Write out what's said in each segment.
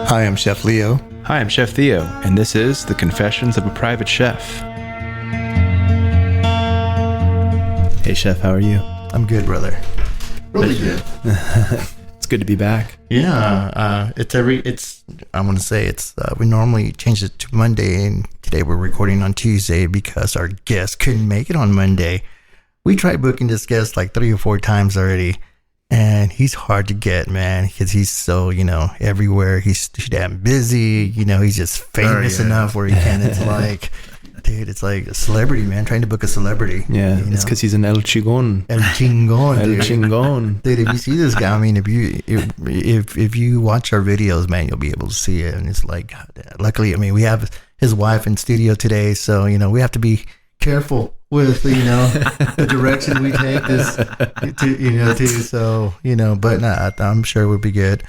Hi, I'm Chef Leo. Hi, I'm Chef Theo, and this is The Confessions of a Private Chef. Hey, Chef, how are you? I'm good, brother. Really good. It's good to be back. Yeah, we normally change it to Monday, and today we're recording on Tuesday because our guest couldn't make it on Monday. We tried booking this guest like 3 or 4 times already, and he's hard to get, man, because he's so, everywhere. He's damn busy, he's just famous enough where he can. It's like, dude, it's like a celebrity, man, trying to book a celebrity. Yeah, it's because he's an El Chingon. El Chingon, El dude. Chingon. Dude, if you see this guy, I mean, if you watch our videos, man, you'll be able to see it. And it's like, luckily, I mean, we have his wife in studio today, so we have to be careful with the direction we take this but I'm sure we'll be good.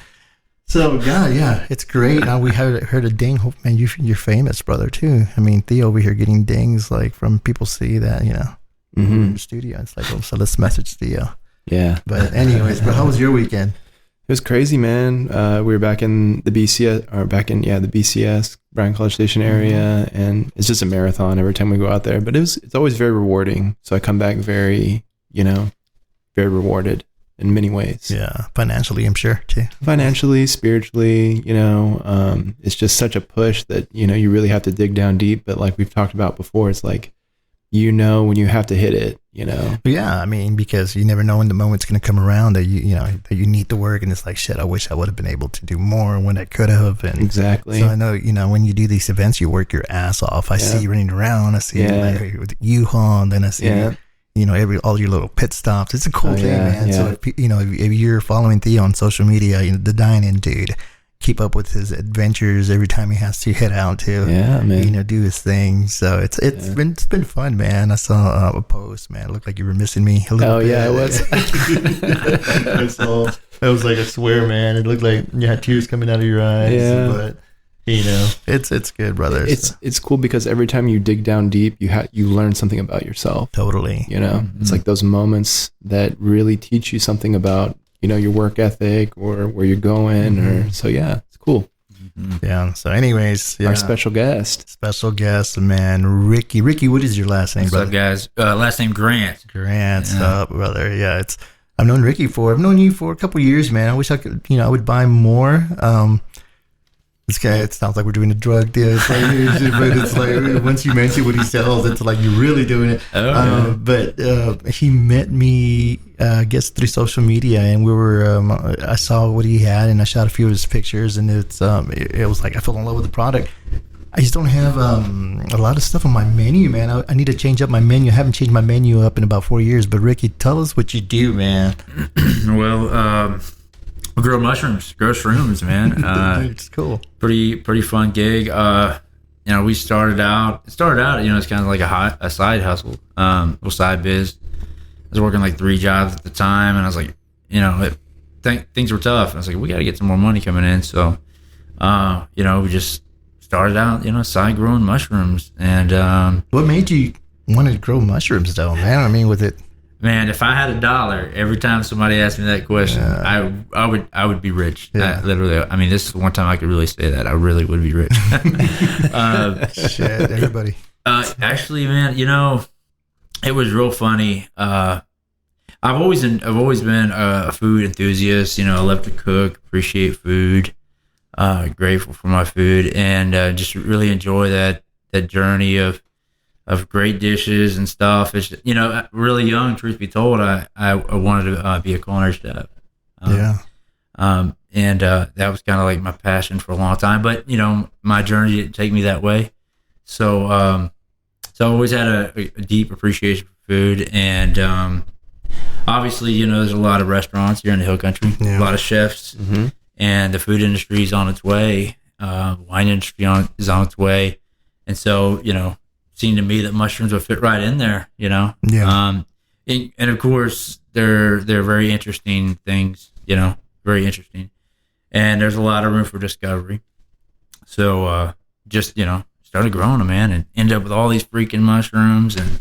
So God, yeah, it's great. Now we heard a ding. Man, you're famous, brother, too. I mean, Theo over here getting dings like from people see that in the studio. It's like, so let's message Theo. Yeah. But anyways, bro, how was your weekend? It was crazy, man. We were back in the BCS, the BCS, Bryan College Station area, and it's just a marathon every time we go out there. But it's always very rewarding. So I come back very, very rewarded in many ways. Yeah, financially, I'm sure too. Financially, spiritually, it's just such a push that you really have to dig down deep. But like we've talked about before, it's like when you have to hit it. Yeah, I mean, because you never know when the moment's going to come around that that you need to work, and it's like, shit, I wish I would have been able to do more when I could have. And exactly. So I know, when you do these events, you work your ass off. I see you running around. I see you with U-Haul, and then I see all your little pit stops. It's a cool thing, man. Yeah. So if you're following Theo on social media, the dine-in dude, keep up with his adventures every time he has to head out to, do his thing. So it's been fun, man. I saw a post, man. It looked like you were missing me a little bit. Yeah, it was. I was like, I swear, man. It looked like you had tears coming out of your eyes. Yeah. But it's good, brother. It's cool because every time you dig down deep, you learn something about yourself. Totally. It's like those moments that really teach you something about your work ethic or where you're going, it's cool. Yeah. So anyways, our special guest, man, Ricky, what is your last name, brother? What's up, guys? Last name Grant. Up, brother. Yeah. I've known you for a couple years, man. I wish I could, I would buy more. This guy, it sounds like we're doing a drug deal. But it's like once you mention what he sells, it's like you're really doing it. But he met me, I guess, through social media, and we were. I saw what he had, and I shot a few of his pictures, and it was like I fell in love with the product. I just don't have a lot of stuff on my menu, man. I need to change up my menu. I haven't changed my menu up in about 4 years. But Ricky, tell us what you do, man. Well, we grow shrooms, man. It's cool. Pretty fun gig. We started out, it's kind of like a side hustle, little side biz. I was working like 3 jobs at the time, and I was like, things were tough. And I was like, we got to get some more money coming in. So, we just started out, side growing mushrooms. And what made you want to grow mushrooms, though, man? I mean, with it. Man, if I had $1 every time somebody asked me that question, I would be rich. Yeah. Literally, I mean, this is one time I could really say that. I really would be rich. Shit, everybody. Actually, man, it was real funny. I've always been a food enthusiast. I love to cook, appreciate food, grateful for my food, and just really enjoy that journey of great dishes and stuff. It's really young. Truth be told, I wanted to be a culinary chef. And that was kind of like my passion for a long time. But my journey didn't take me that way. So I always had a deep appreciation for food, and obviously there's a lot of restaurants here in the Hill Country, a lot of chefs, and the food industry is on its way. Wine industry is on its way, and so seemed to me that mushrooms would fit right in there, and of course they're very interesting things, very interesting, and there's a lot of room for discovery. So just started growing them, man, and ended up with all these freaking mushrooms. And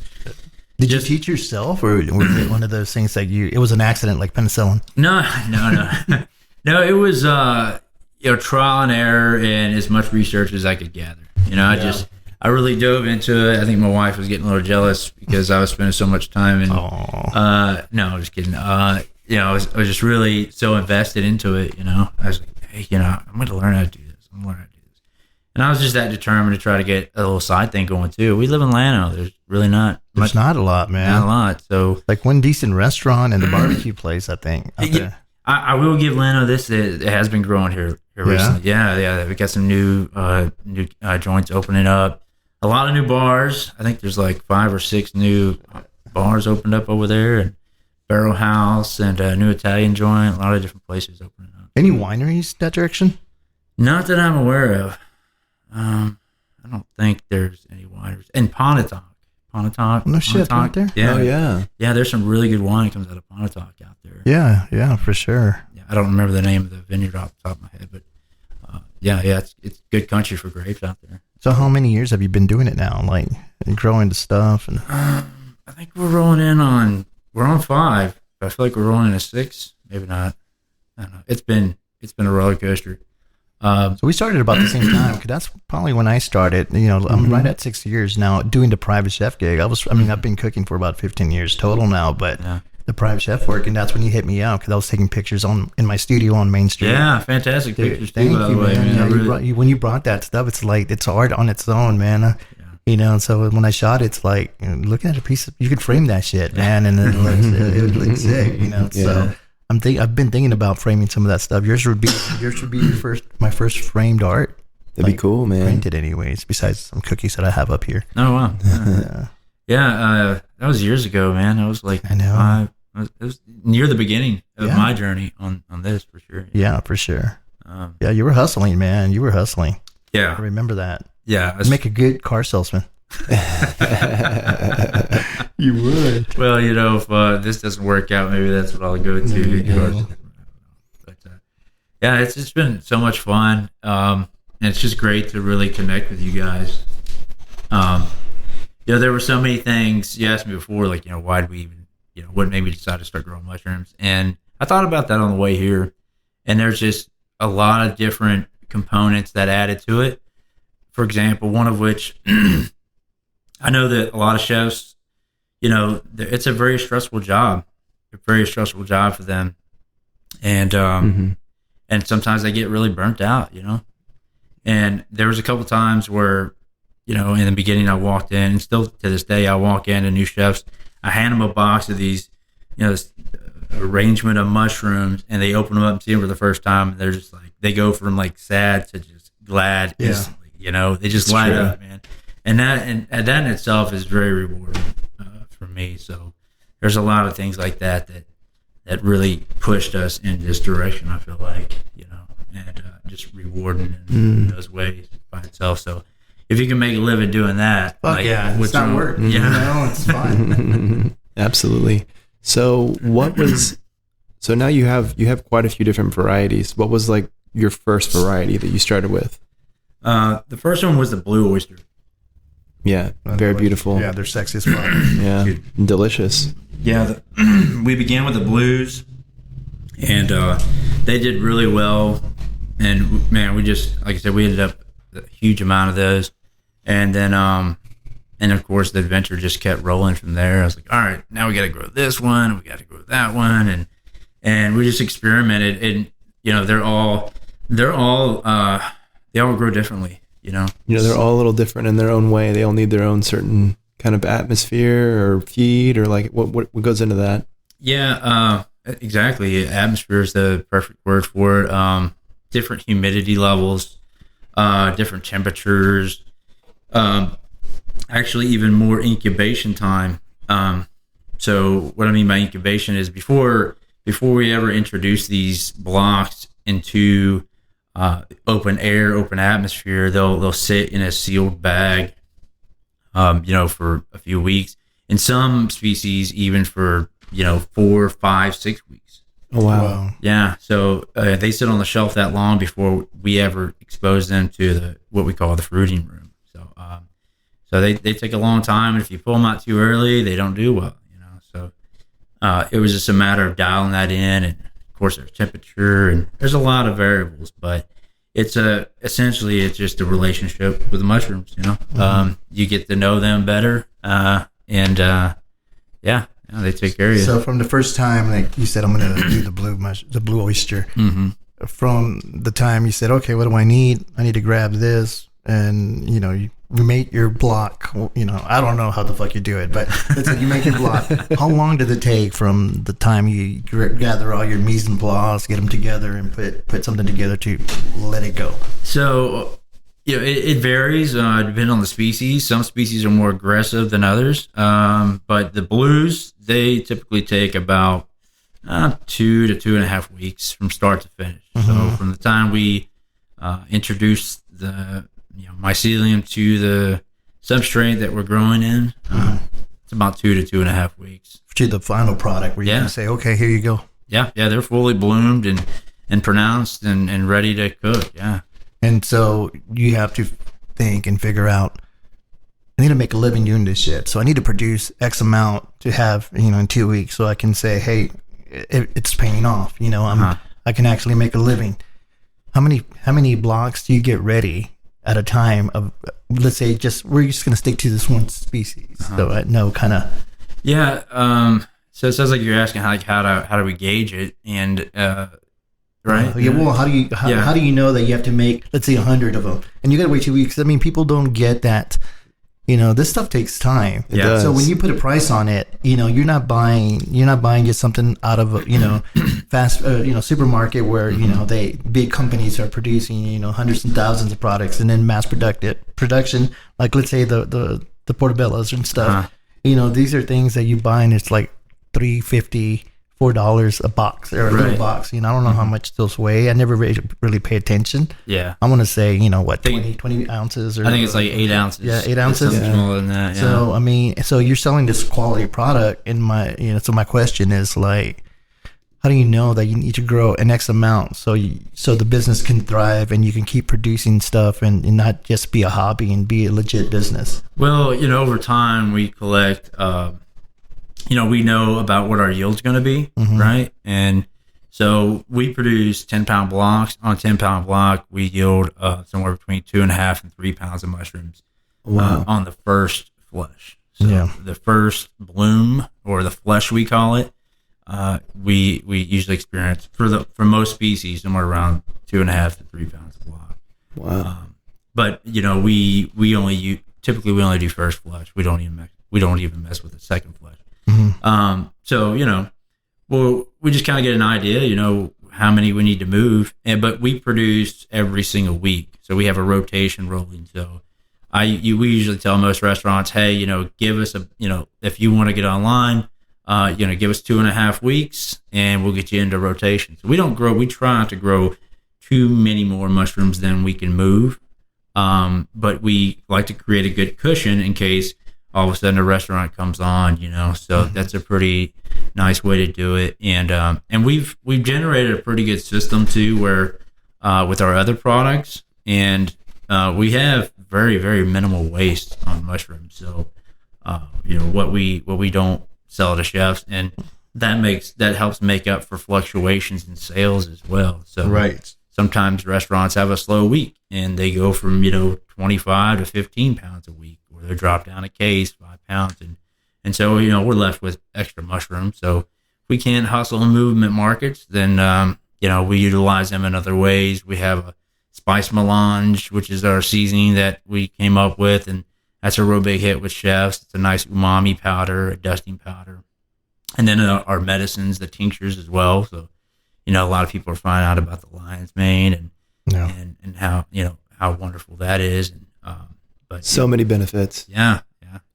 did you teach yourself, or was it one of those things that it was an accident like penicillin? No. No, it was trial and error and as much research as I could gather. I really dove into it. I think my wife was getting a little jealous because I was spending so much time in. No, I'm just kidding. I was just really so invested into it. I was like, hey, I'm going to learn how to do this. I'm going to learn how to do this. And I was just that determined to try to get a little side thing going too. We live in Llano. There's really not much. There's not a lot, man. Not a lot. So like one decent restaurant and the barbecue place, I think. Out there. I will give Llano this. It has been growing here recently. Yeah. We got some new joints opening up. A lot of new bars. I think there's like 5 or 6 new bars opened up over there, and Barrel House and a new Italian joint. A lot of different places opening up. Any wineries that direction? Not that I'm aware of. I don't think there's any wineries. And Pontotoc. No shit, right there? Yeah. Oh, yeah. Yeah, there's some really good wine that comes out of Pontotoc out there. Yeah, for sure. Yeah, I don't remember the name of the vineyard off the top of my head, but it's good country for grapes out there. So how many years have you been doing it now? Like growing the stuff and I think we're on 5. I feel like we're rolling in 6. Maybe not. I don't know. It's been a roller coaster. So we started about the same time, because that's probably when I started. I'm right at 6 years now doing the private chef gig. I've been cooking for about 15 years total now, but the private chef work, and that's when you hit me out, because I was taking pictures in my studio on Main Street. Yeah, fantastic pictures too, by the way. Man. When you brought that stuff, it's like it's art on its own, man. So when I shot it, it's like looking at a piece of, you could frame that shit, man, and it looks sick, So I've been thinking about framing some of that stuff. Yours would be my first framed art. That'd be cool, man. Printed anyways, besides some cookies that I have up here. Oh wow. Yeah, that was years ago, man. I was like, I know. It was near the beginning of my journey on this, for sure. Yeah, for sure. You were hustling, man. You were hustling. Yeah. I remember that. Yeah. I'd make a good car salesman. You would. Well, if this doesn't work out, maybe that's what I'll go to. But it's just been so much fun. And it's just great to really connect with you guys. There were so many things you asked me before, like, why did we even, what made me decide to start growing mushrooms? And I thought about that on the way here. And there's just a lot of different components that added to it. For example, one of which, I know that a lot of chefs, it's a very stressful job. A very stressful job for them. And and sometimes they get really burnt out, And there was a couple times where, in the beginning I walked in, and still to this day I walk in to new chefs, I hand them a box of these, this arrangement of mushrooms, and they open them up and see them for the first time, and they're just like, they go from like sad to just glad instantly, they just light up, man. And that in itself is very rewarding for me. So there's a lot of things like that really pushed us in this direction, I feel like, and just rewarding in those ways by itself. So if you can make a living doing that, it's not work. It's fine. Absolutely. So so now you have quite a few different varieties. What was like your first variety that you started with? The first one was the blue oyster. Yeah, very beautiful. Yeah, they're sexy as fuck. Yeah, delicious. Yeah, we began with the blues, and they did really well. And man, we just, like I said, we ended up a huge amount of those. And then, and of course, the adventure just kept rolling from there. I was like, all right, now we got to grow this one, we got to grow that one, and we just experimented. And they all grow differently. They're all a little different in their own way. They all need their own certain kind of atmosphere or feed, or like what goes into that. Yeah, exactly. Atmosphere is the perfect word for it. Different humidity levels, different temperatures, actually even more incubation time. So what I mean by incubation is before we ever introduce these blocks into open air, open atmosphere, they'll sit in a sealed bag, for a few weeks. In some species, even for 4, 5, 6 weeks. Oh wow! Yeah, so they sit on the shelf that long before we ever expose them to what we call the fruiting room. So they take a long time, and if you pull them out too early, they don't do well. So it was just a matter of dialing that in, and of course there's temperature, and there's a lot of variables. But it's essentially it's just a relationship with the mushrooms. You get to know them better, and they take care of you. So from the first time, like you said, I'm going to do the blue oyster. Mm-hmm. From the time you said, okay, what do I need? I need to grab this, and you make your block. I don't know how the fuck you do it, but you make your block. How long did it take from the time you gather all your mise en place, get them together, and put something together to let it go? So, it varies depending on the species. Some species are more aggressive than others, but the blues, they typically take about 2 to 2.5 weeks from start to finish. Mm-hmm. So from the time we introduce the mycelium to the substrate that we're growing in, it's about 2 to 2.5 weeks to the final product where you can say, okay, here you go. Yeah, they're fully bloomed and pronounced and ready to cook. Yeah. And so you have to think and figure out, I need to make a living doing this shit. So I need to produce X amount to have, in 2 weeks. So I can say, hey, it's paying off. I can actually make a living. How many blocks do you get ready at a time of, let's say, we're just going to stick to this one species. So I know kind of. Yeah. So it sounds like you're asking how do we gauge it? And, right. Well, how do you know that you have to make, let's say, 100 of them, and you got to wait 2 weeks? I mean, people don't get that. This stuff takes time. It does. So when you put a price on it, you're not buying just something out of a, fast, supermarket where, big companies are producing, hundreds and thousands of products and then mass production, like let's say the portobellos and stuff. These are things that you buy and it's like $3.50, $4 a box or a little box. I don't know how much those weigh. I never really pay attention. Yeah. I want to say, 20 ounces or I think it's like 8 ounces. Yeah, 8 ounces. Something smaller than that. Yeah. So, I mean, so you're selling this quality product and so my question is like, how do you know that you need to grow an X amount so the business can thrive and you can keep producing stuff and not just be a hobby and be a legit business? Well, over time we collect, we know about what our yield's going to be, right? And so we produce 10-pound blocks. On a 10-pound block, we yield somewhere between 2.5 and 3 pounds of mushrooms on the first flush. So the first bloom, or the flush we call it, we usually experience for most species somewhere around 2.5 to 3 pounds a block. Wow. But we only do first flush. We don't even mess with the second flush. So, we just kind of get an idea, how many we need to move. But we produce every single week. So we have a rotation rolling. So we usually tell most restaurants, hey, give us if you want to get online, give us 2.5 weeks and we'll get you into rotation. So we try not to grow too many more mushrooms than we can move. But we like to create a good cushion in case all of a sudden a restaurant comes on, so that's a pretty nice way to do it. And we've generated a pretty good system too, where with our other products, and we have very, very minimal waste on mushrooms. So what we don't sell to chefs, and that helps make up for fluctuations in sales as well. So sometimes restaurants have a slow week and they go from 25 to 15 pounds a week, or they drop down a case 5 pounds, and so we're left with extra mushrooms. So if we can't hustle and move them at markets, then we utilize them in other ways. We have a spice melange, which is our seasoning that we came up with, and that's a real big hit with chefs. It's a nice umami powder, a dusting powder, and then our medicines, the tinctures as well. So a lot of people are finding out about the lion's mane and how wonderful that is. And but so many benefits. Yeah.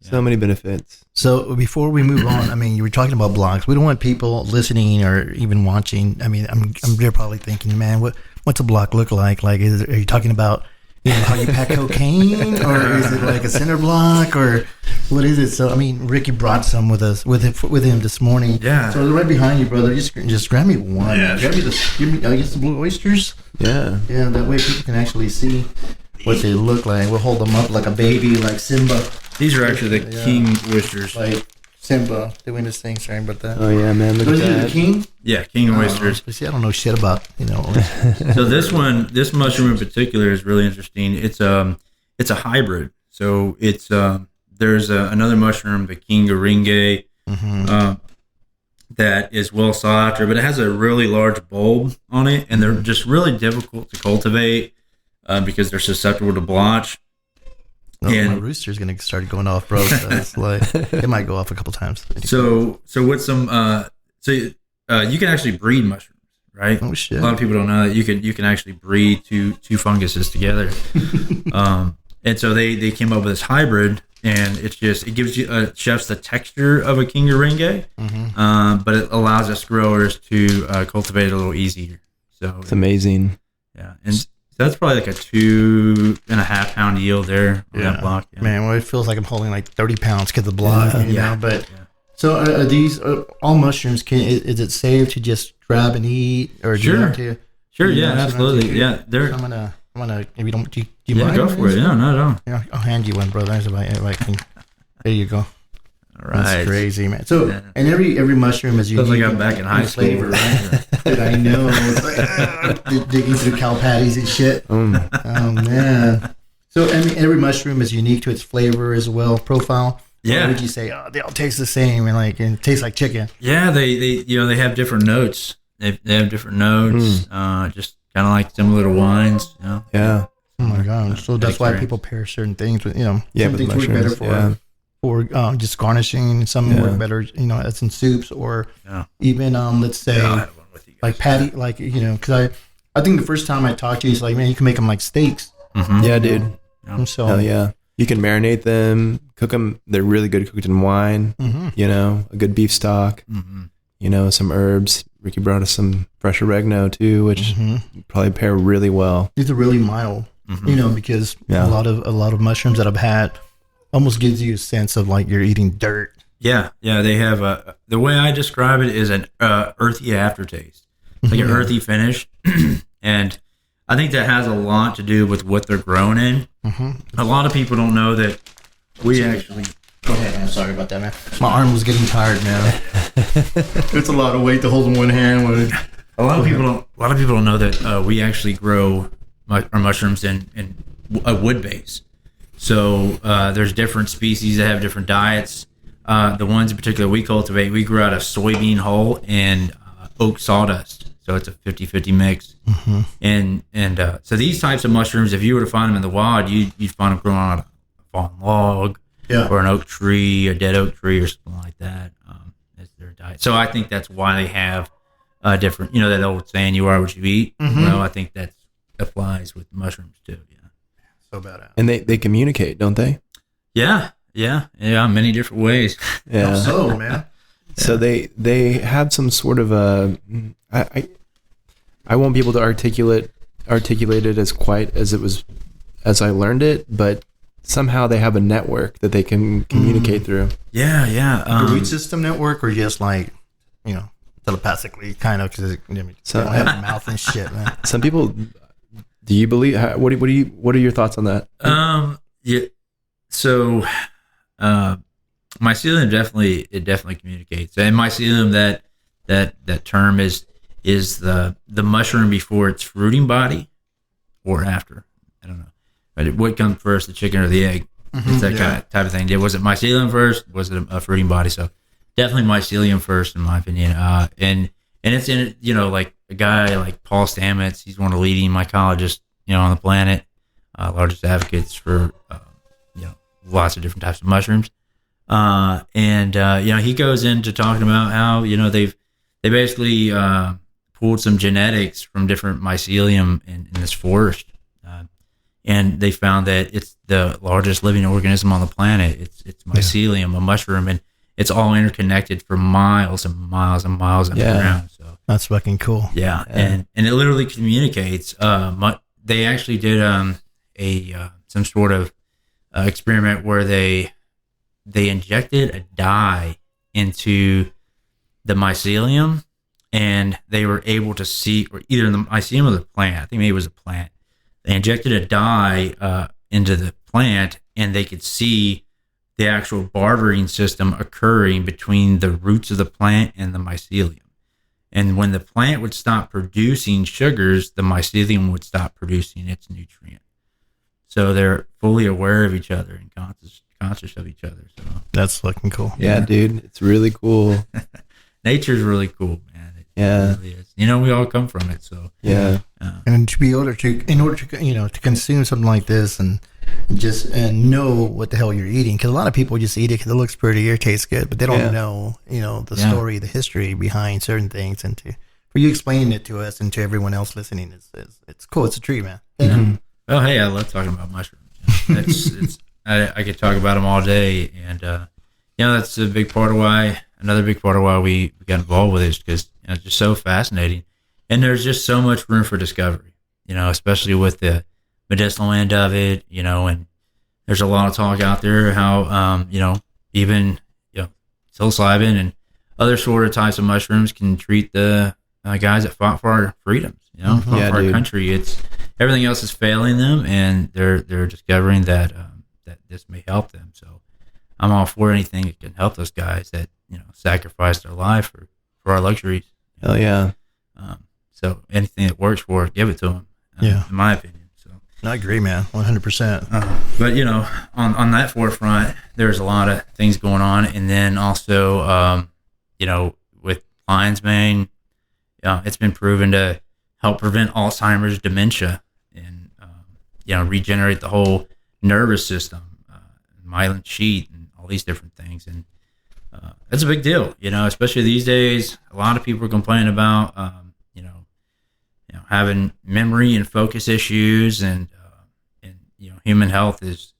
So many benefits. So before we move on, I mean, you were talking about blocks. We don't want people listening or even watching. I mean, they're probably thinking, man, what's a block look like? Like, are you talking about how you pack cocaine, or is it like a cinder block, or what is it? So I mean, Ricky brought some with him this morning. Yeah. So right behind you, brother. Just grab me one. Yeah. Give me, I guess, the blue oysters. Yeah. Yeah. That way people can actually see what they look like. We'll hold them up like a baby, like Simba. These are actually the king oysters. Like Simba doing his thing. Sorry about that. Oh yeah, man, look at Was it the that. king? Yeah, king oysters. But see, I don't know shit about oysters. So this mushroom in particular is really interesting. It's a hybrid. So it's there's another mushroom, the king gourmet, that is well sought after, but it has a really large bulb on it, and they're just really difficult to cultivate because they're susceptible to blotch. Oh, my rooster's gonna start going off, bro. So it's like it might go off a couple times. So with some you can actually breed mushrooms, right? Oh shit! A lot of people don't know that you can actually breed two funguses together. And so they came up with this hybrid, and it gives you chefs the texture of a king gourmet, but it allows us growers to cultivate it a little easier. So It's amazing. yeah, and that's probably like a 2.5 pound yield there on that block. Yeah. Man, well, it feels like I'm holding like 30 pounds because of the block, you know. But Yeah. so are these all mushrooms? Is it safe to just grab and eat, or do you Sure. have to? Sure, you yeah, know, absolutely, yeah. I'm gonna. If you don't, do you Yeah, mind? go for it. Yeah, not at all. Yeah, I'll hand you one, brother. If I can. There you go. All right. That's crazy, man. So, Yeah. and every mushroom is Feels unique. like I'm back in high school. flavor, right? Dude, I know. It's like, digging through cow patties and shit. Oh man. So, I mean, every mushroom is unique to its flavor as well, profile. Yeah. Or would you say they all taste the same and it tastes like chicken? Yeah, they they have different notes. They have different notes. Just kind of like similar to wines. You know? Yeah. Oh my god! So that's why experience. people pair certain things with Yeah, some with things work better mushrooms, for just garnishing. Some Yeah. work better, as in soups or Yeah. even let's say Yeah, I'll have one with you guys. like patty, because I think the first time I talked to you, it's like, man, you can make them like steaks. Mhm. Yeah, dude. And so Hell yeah. You can marinate them, cook them. They're really good cooked in wine. A good beef stock. Some herbs. Ricky brought us some fresh oregano too, which probably pair really well. these are really mild, because Yeah. a lot of mushrooms that I've had almost gives you a sense of like you're eating dirt. Yeah, they have the way I describe it is an earthy aftertaste, like an earthy finish, and I think that has a lot to do with what they're grown in. A lot of people don't know that we actually. Go ahead, man. Sorry about that, man. My arm was getting tired, man. It's a lot of weight to hold in one hand. A lot of people don't know that we actually grow our mushrooms in a wood base. So there's different species that have different diets. The ones in particular we cultivate, we grow out of soybean hull and oak sawdust. So it's a 50-50 mix. And so these types of mushrooms, if you were to find them in the wild, you'd find them growing on a fallen log. Yeah. Or an oak tree, a dead oak tree, or something like that. As their diet. So I think that's why they have different. That old saying, "You are what you eat." Well, I think that applies with mushrooms too. Yeah. So badass. And they communicate, don't they? Yeah. Many different ways. Yeah. So, man. So they have some sort of I won't be able to articulate it as quite as I learned it, but somehow they have a network that they can communicate through. Yeah. Root system network, or just like, telepathically, kind of, because they don't have a mouth and shit, man. Some people, do you believe? What are your thoughts on that? Yeah. So, mycelium definitely communicates, and mycelium that term is the mushroom before its fruiting body, or after. I don't know. But what comes first, the chicken or the egg? It's that kind of type of thing. Was it mycelium first? Was it a fruiting body? So definitely mycelium first, in my opinion. And it's in it, like a guy like Paul Stamets. He's one of the leading mycologists, on the planet. Largest advocates for, lots of different types of mushrooms. He goes into talking about how, they basically pulled some genetics from different mycelium in this forest. And they found that it's the largest living organism on the planet. It's mycelium, a mushroom, and it's all interconnected for miles and miles and miles underground. So That's fucking cool. yeah. And it literally communicates. They actually did some sort of experiment where they injected a dye into the mycelium, and they were able to see, or either in the mycelium or the plant. I think maybe it was a plant. They injected a dye into the plant, and they could see the actual bartering system occurring between the roots of the plant and the mycelium. And when the plant would stop producing sugars, the mycelium would stop producing its nutrient. So they're fully aware of each other and conscious of each other. So That's fucking cool. Yeah, dude, it's really cool. nature's really cool, man. It really is. You know, we all come from it. So Yeah. And to be able to, in order to, you know, to consume something like this and just and know what the hell you're eating, because a lot of people just eat it because it looks pretty or tastes good, but they don't know, you know, the story, the history behind certain things. And for you explaining it to us and to everyone else listening, it's cool. It's a treat, man. Mm-hmm. Oh, hey, I love talking about mushrooms. I could talk about them all day, and you know, that's another big part of why we got involved with it, is because, you know, it's just so fascinating, and there's just so much room for discovery. You know, especially with the medicinal end of it. You know, and there's a lot of talk out there how you know, even, you know, psilocybin and other sort of types of mushrooms can treat the guys that fought for our freedoms. You know, fought for our country. It's everything else is failing them, and they're discovering that that this may help them. So I'm all for anything that can help those guys that, you know, sacrifice their life for our luxuries. Hell yeah. So anything that works for it, give it to them. In my opinion. So I agree, man, 100%. But, you know, on that forefront, there's a lot of things going on, and then also, you know, with lion's mane, it's been proven to help prevent Alzheimer's, dementia, and you know, regenerate the whole nervous system, myelin sheath, and all these different things. And that's a big deal, you know, especially these days. A lot of people are complaining about you know, having memory and focus issues, and you know, human health is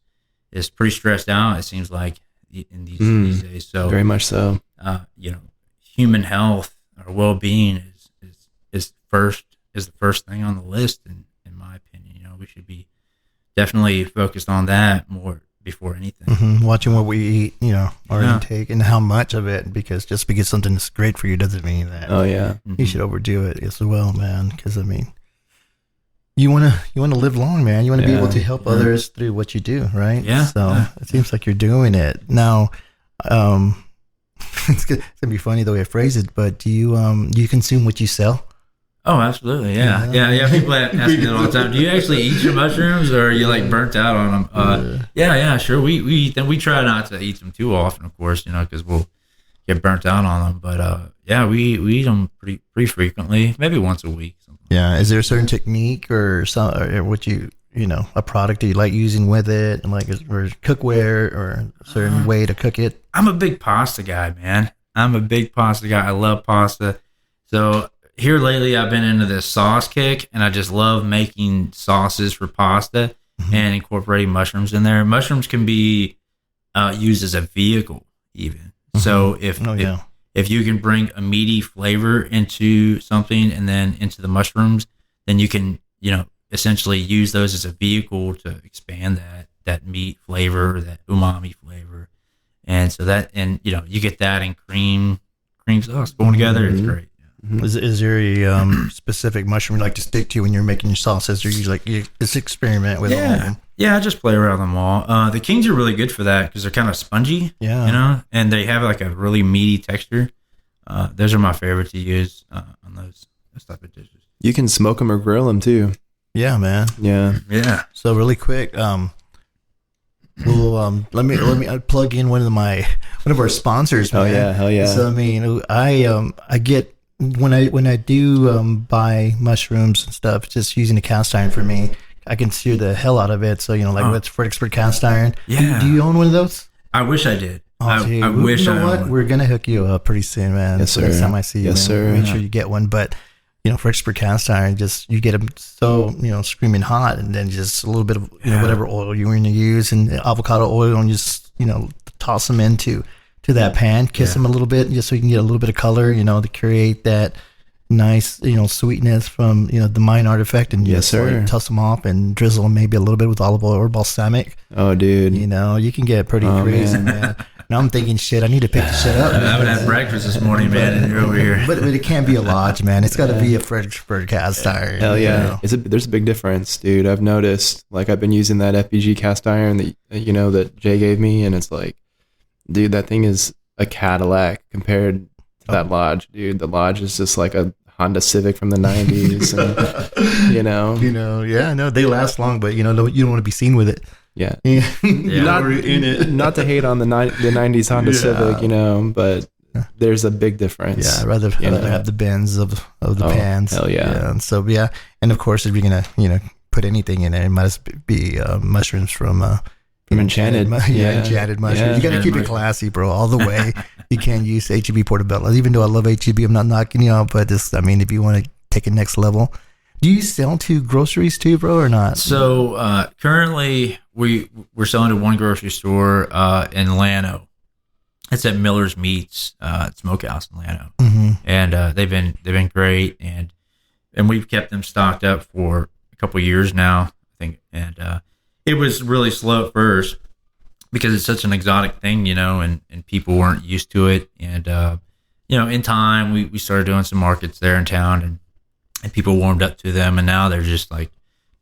pretty stressed out, it seems like, in these days. So very much so. You know, human health or well-being is the first thing on the list, in my opinion. You know, we should be definitely focused on that more before anything. Mm-hmm. Watching what we eat, you know, our intake and how much of it, because just because something is great for you doesn't mean that you should overdo it as well, man. Because I mean, you want to live long, man. You want to be able to help others through what you do, right? Yeah. So it seems like you're doing it now. It's gonna be funny the way I phrase it, but do you consume what you sell? Oh, absolutely. Yeah. People ask me that all the time. Do you actually eat your mushrooms, or are you like burnt out on them? Yeah, sure. We eat them. We try not to eat them too often, of course, you know, because we'll get burnt out on them. But yeah, we eat them pretty frequently, maybe once a week. Yeah. Is there a certain technique or what you know, a product that you like using with it, and like, or cookware, or a certain way to cook it? I'm a big pasta guy, man. I love pasta. So here lately, I've been into this sauce kick, and I just love making sauces for pasta and incorporating mushrooms in there. Mushrooms can be used as a vehicle, even. So if you can bring a meaty flavor into something and then into the mushrooms, then you can, you know, essentially use those as a vehicle to expand that meat flavor, that umami flavor. And so you know, you get that in cream sauce going together. It's great. Is there a specific mushroom you like to stick to when you're making your sauces, or you like just experiment with all of them? Yeah, I just play around them all. The Kings are really good for that because they're kind of spongy, you know, and they have like a really meaty texture. Those are my favorite to use on those type of dishes. You can smoke them or grill them too. Yeah, man. Yeah. So really quick, let me plug in one of our sponsors, man. Oh yeah, hell yeah. So I mean, I get when I do buy mushrooms and stuff, just using a cast iron for me, I can sear the hell out of it. So, you know, like with Fredericksburg cast iron. Yeah. Do you own one of those? I wish I did. I wish. You know what? We're gonna hook you up pretty soon, man. Yes, sir. Next time I see you, yes, sir. Make sure you get one. But you know, Fredericksburg cast iron, just you get them so, you know, screaming hot, and then just a little bit of, you know, whatever oil you're going to use, and avocado oil, and just, you know, toss them into that pan, kiss them a little bit, just so you can get a little bit of color, you know, to create that nice, you know, sweetness from, you know, the mine artifact, and yes, sir. Like, toss them off and drizzle them maybe a little bit with olive oil or balsamic. Oh, dude. You know, you can get pretty crazy, man. Now I'm thinking, shit, I need to pick the shit up. I haven't had breakfast this morning, man, and you're over here. But it can't be a lodge, man. It's got to be a Fredericksburg cast iron. Hell yeah. You know? There's a big difference, dude. I've noticed, like, I've been using that FPG cast iron that, you know, that Jay gave me, and it's like, Dude, that thing is a Cadillac compared to that lodge, dude. The lodge is just like a Honda Civic from the 90s. And, yeah, no, they last long, but, you don't want to be seen with it. Yeah. Not in it. Not to hate on the 90s Honda Civic, but there's a big difference. Yeah, I'd rather have the bends of the pans. Hell yeah. And so, yeah. And of course, if you're going to, put anything in it, it might be mushrooms from Enchanted. Enchanted mushrooms. Yeah. You got to keep it classy, bro, all the way. You can't use HEB portobello. Even though I love HEB, I'm not knocking you out, but if you want to take it next level. Do you sell to groceries too, bro, or not? So currently we're selling to one grocery store in Llano. It's at Miller's Meats Smokehouse in Llano, and they've been great, and we've kept them stocked up for a couple of years now, I think, and it was really slow at first because it's such an exotic thing, and people weren't used to it, and in time we started doing some markets there in town, and people warmed up to them, and now they're just like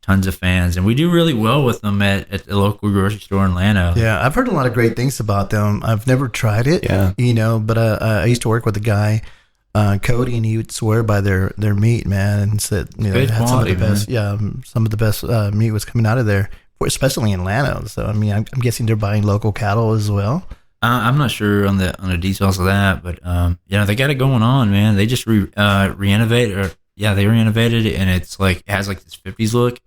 tons of fans, and we do really well with them at the local grocery store in Llano. Yeah, I've heard a lot of great things about them. I've never tried it, but I used to work with a guy, Cody, and he would swear by their meat, man, and said Good had quality, some of the best meat was coming out of there, especially in Llano. So I'm guessing they're buying local cattle as well. I'm not sure on the details of that, but they got it going on, man. They just renovated it, and it's like it has like this 50s look.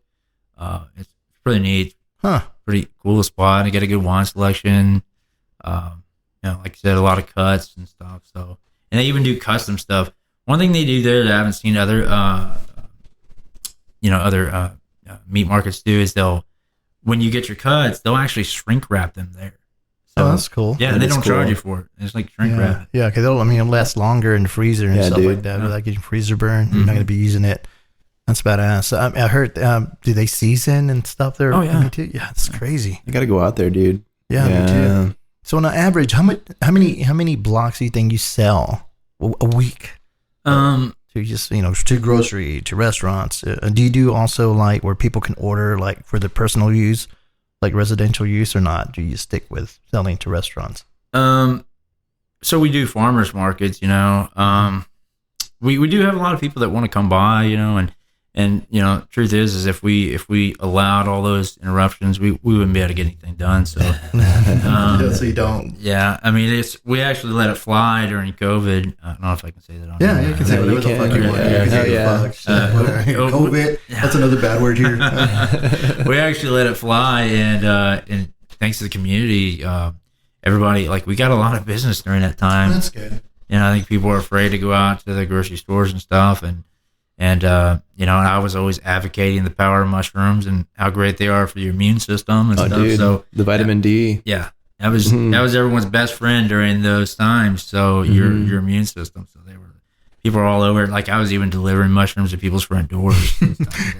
It's pretty neat. Pretty cool spot. They got a good wine selection. Like I said, a lot of cuts and stuff. So, and they even do custom stuff. One thing they do there that I haven't seen other meat markets do is when you get your cuts, they'll actually shrink wrap them there. So, that's cool. Yeah, they don't charge you for it. It's like shrink wrap. Yeah, because it'll last longer in the freezer and stuff like that without getting freezer burn. You're not going to be using it. That's badass. So, I heard, do they season and stuff there? Oh, yeah. Too? Yeah, it's crazy. You got to go out there, dude. Yeah, me too. So on an average, how many blocks do you think you sell a week? To just, to grocery, to restaurants. Do you do also like where people can order like for the personal use, like residential use, or not? Do you stick with selling to restaurants? So we do farmers markets, we do have a lot of people that want to come by, and truth is if we allowed all those interruptions, we wouldn't be able to get anything done. So, so you don't. Yeah, we actually let it fly during COVID. I don't know if I can say that on you can say whatever the fuck you want. COVID. That's another bad word here. We actually let it fly, and thanks to the community, everybody, like, we got a lot of business during that time. That's good. I think people were afraid to go out to the grocery stores and stuff, and I was always advocating the power of mushrooms and how great they are for your immune system and stuff. Dude, so the vitamin D. Yeah, that was everyone's best friend during those times. So your immune system. So people were all over. Like, I was even delivering mushrooms to people's front doors.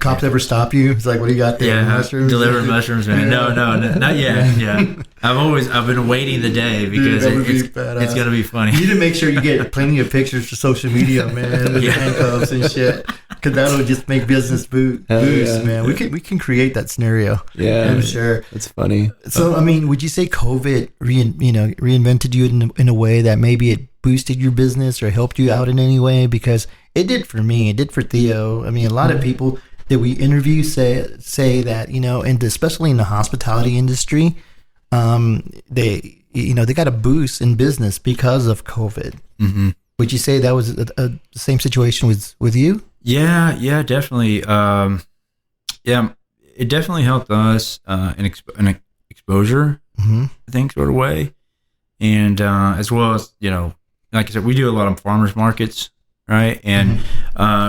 Cops ever stop you? It's like, what do you got there? Yeah, mushrooms? Delivering mushrooms, man. No, not yet. Yeah, I've been waiting the day because it's gonna be funny. You need to make sure you get plenty of pictures for social media, man, with handcuffs and shit, because that'll just make business boost, man. We can create that scenario. Yeah, I'm sure. It's funny. So, would you say COVID reinvented you in a way that maybe it boosted your business or helped you out in any way? Because it did for me. It did for Theo. A lot of people that we interview say that, and especially in the hospitality industry, they got a boost in business because of COVID. Mm-hmm. Would you say that was the same situation with you? Yeah, definitely. It definitely helped us in exposure, I think, sort of way, and as well as like I said, we do a lot of farmers markets, right? And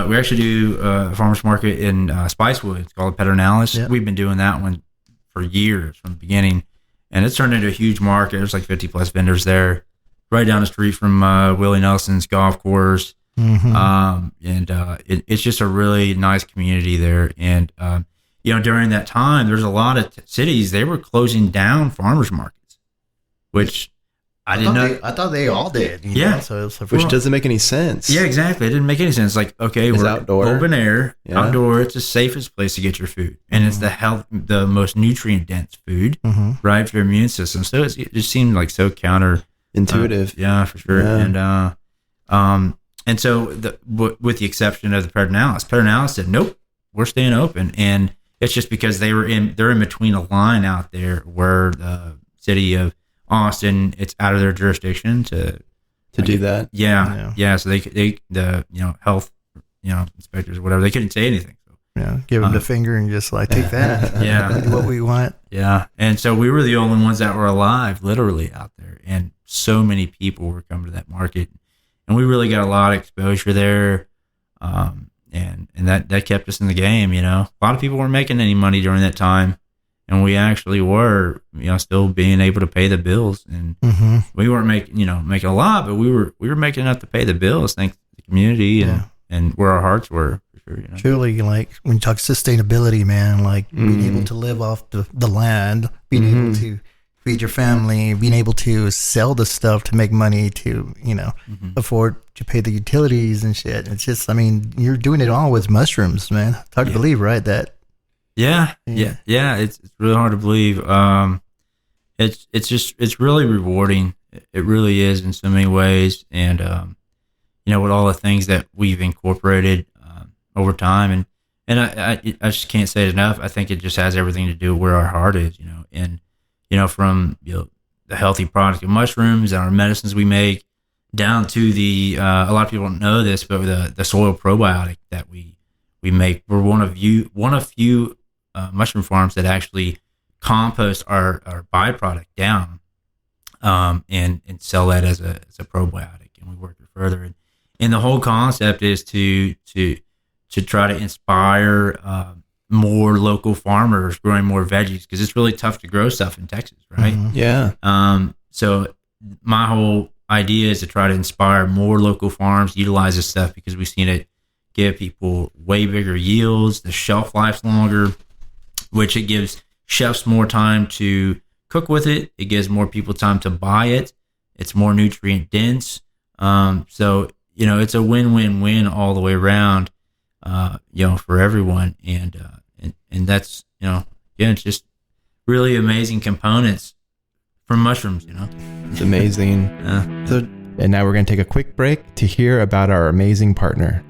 we actually do a farmers market in Spicewood. It's called Pedernales. Yep. We've been doing that one for years from the beginning, and it's turned into a huge market. There's like 50 plus vendors there, right down the street from Willie Nelson's golf course. It's just a really nice community there. And during that time, there's a lot of cities, they were closing down farmers markets, which I didn't know. I thought they all did. Yeah. So it's like, Which doesn't make any sense. Yeah, exactly. It didn't make any sense. Like, okay, It's we're outdoor. open air, Yeah. outdoor. It's the safest place to get your food, and it's the most nutrient dense food, right, for your immune system. So it just seemed like so Intuitive. yeah, for sure. Yeah. And so with the exception of the Pedernales said, nope, we're staying open, and it's just because they're in between a line out there where the city of Austin, it's out of their jurisdiction to do that. Yeah. So the health, inspectors or whatever, they couldn't say anything. So, yeah, give them the finger and just like take that. Yeah. Do what we want. Yeah. And so we were the only ones that were alive, literally out there. And so many people were coming to that market, and we really got a lot of exposure there. And that kept us in the game. A lot of people weren't making any money during that time. And we actually were, still being able to pay the bills, and we weren't making a lot, but we were making enough to pay the bills, thanks to the community and where our hearts were. For sure, Truly, like when you talk sustainability, man, like being able to live off the land, being able to feed your family, being able to sell the stuff to make money to afford to pay the utilities and shit. It's just, you're doing it all with mushrooms, man. It's hard to believe, right? That. Yeah. It's really hard to believe. It's really rewarding. It really is in so many ways. And, with all the things that we've incorporated, over time, and I just can't say it enough. I think it just has everything to do with where our heart is, and, from, the healthy product of mushrooms and our medicines we make down to the, a lot of people don't know this, but the soil probiotic that we make. We're one of few mushroom farms that actually compost our byproduct down, and sell that as a probiotic, and we work it further. And the whole concept is to try to inspire more local farmers growing more veggies, because it's really tough to grow stuff in Texas, right? Yeah. So my whole idea is to try to inspire more local farms to utilize this stuff, because we've seen it give people way bigger yields, the shelf life's longer, which it gives chefs more time to cook with it. It gives more people time to buy it. It's more nutrient dense. So, it's a win-win-win all the way around, for everyone. And that's, it's just really amazing components from mushrooms, It's amazing. And now we're going to take a quick break to hear about our amazing partner.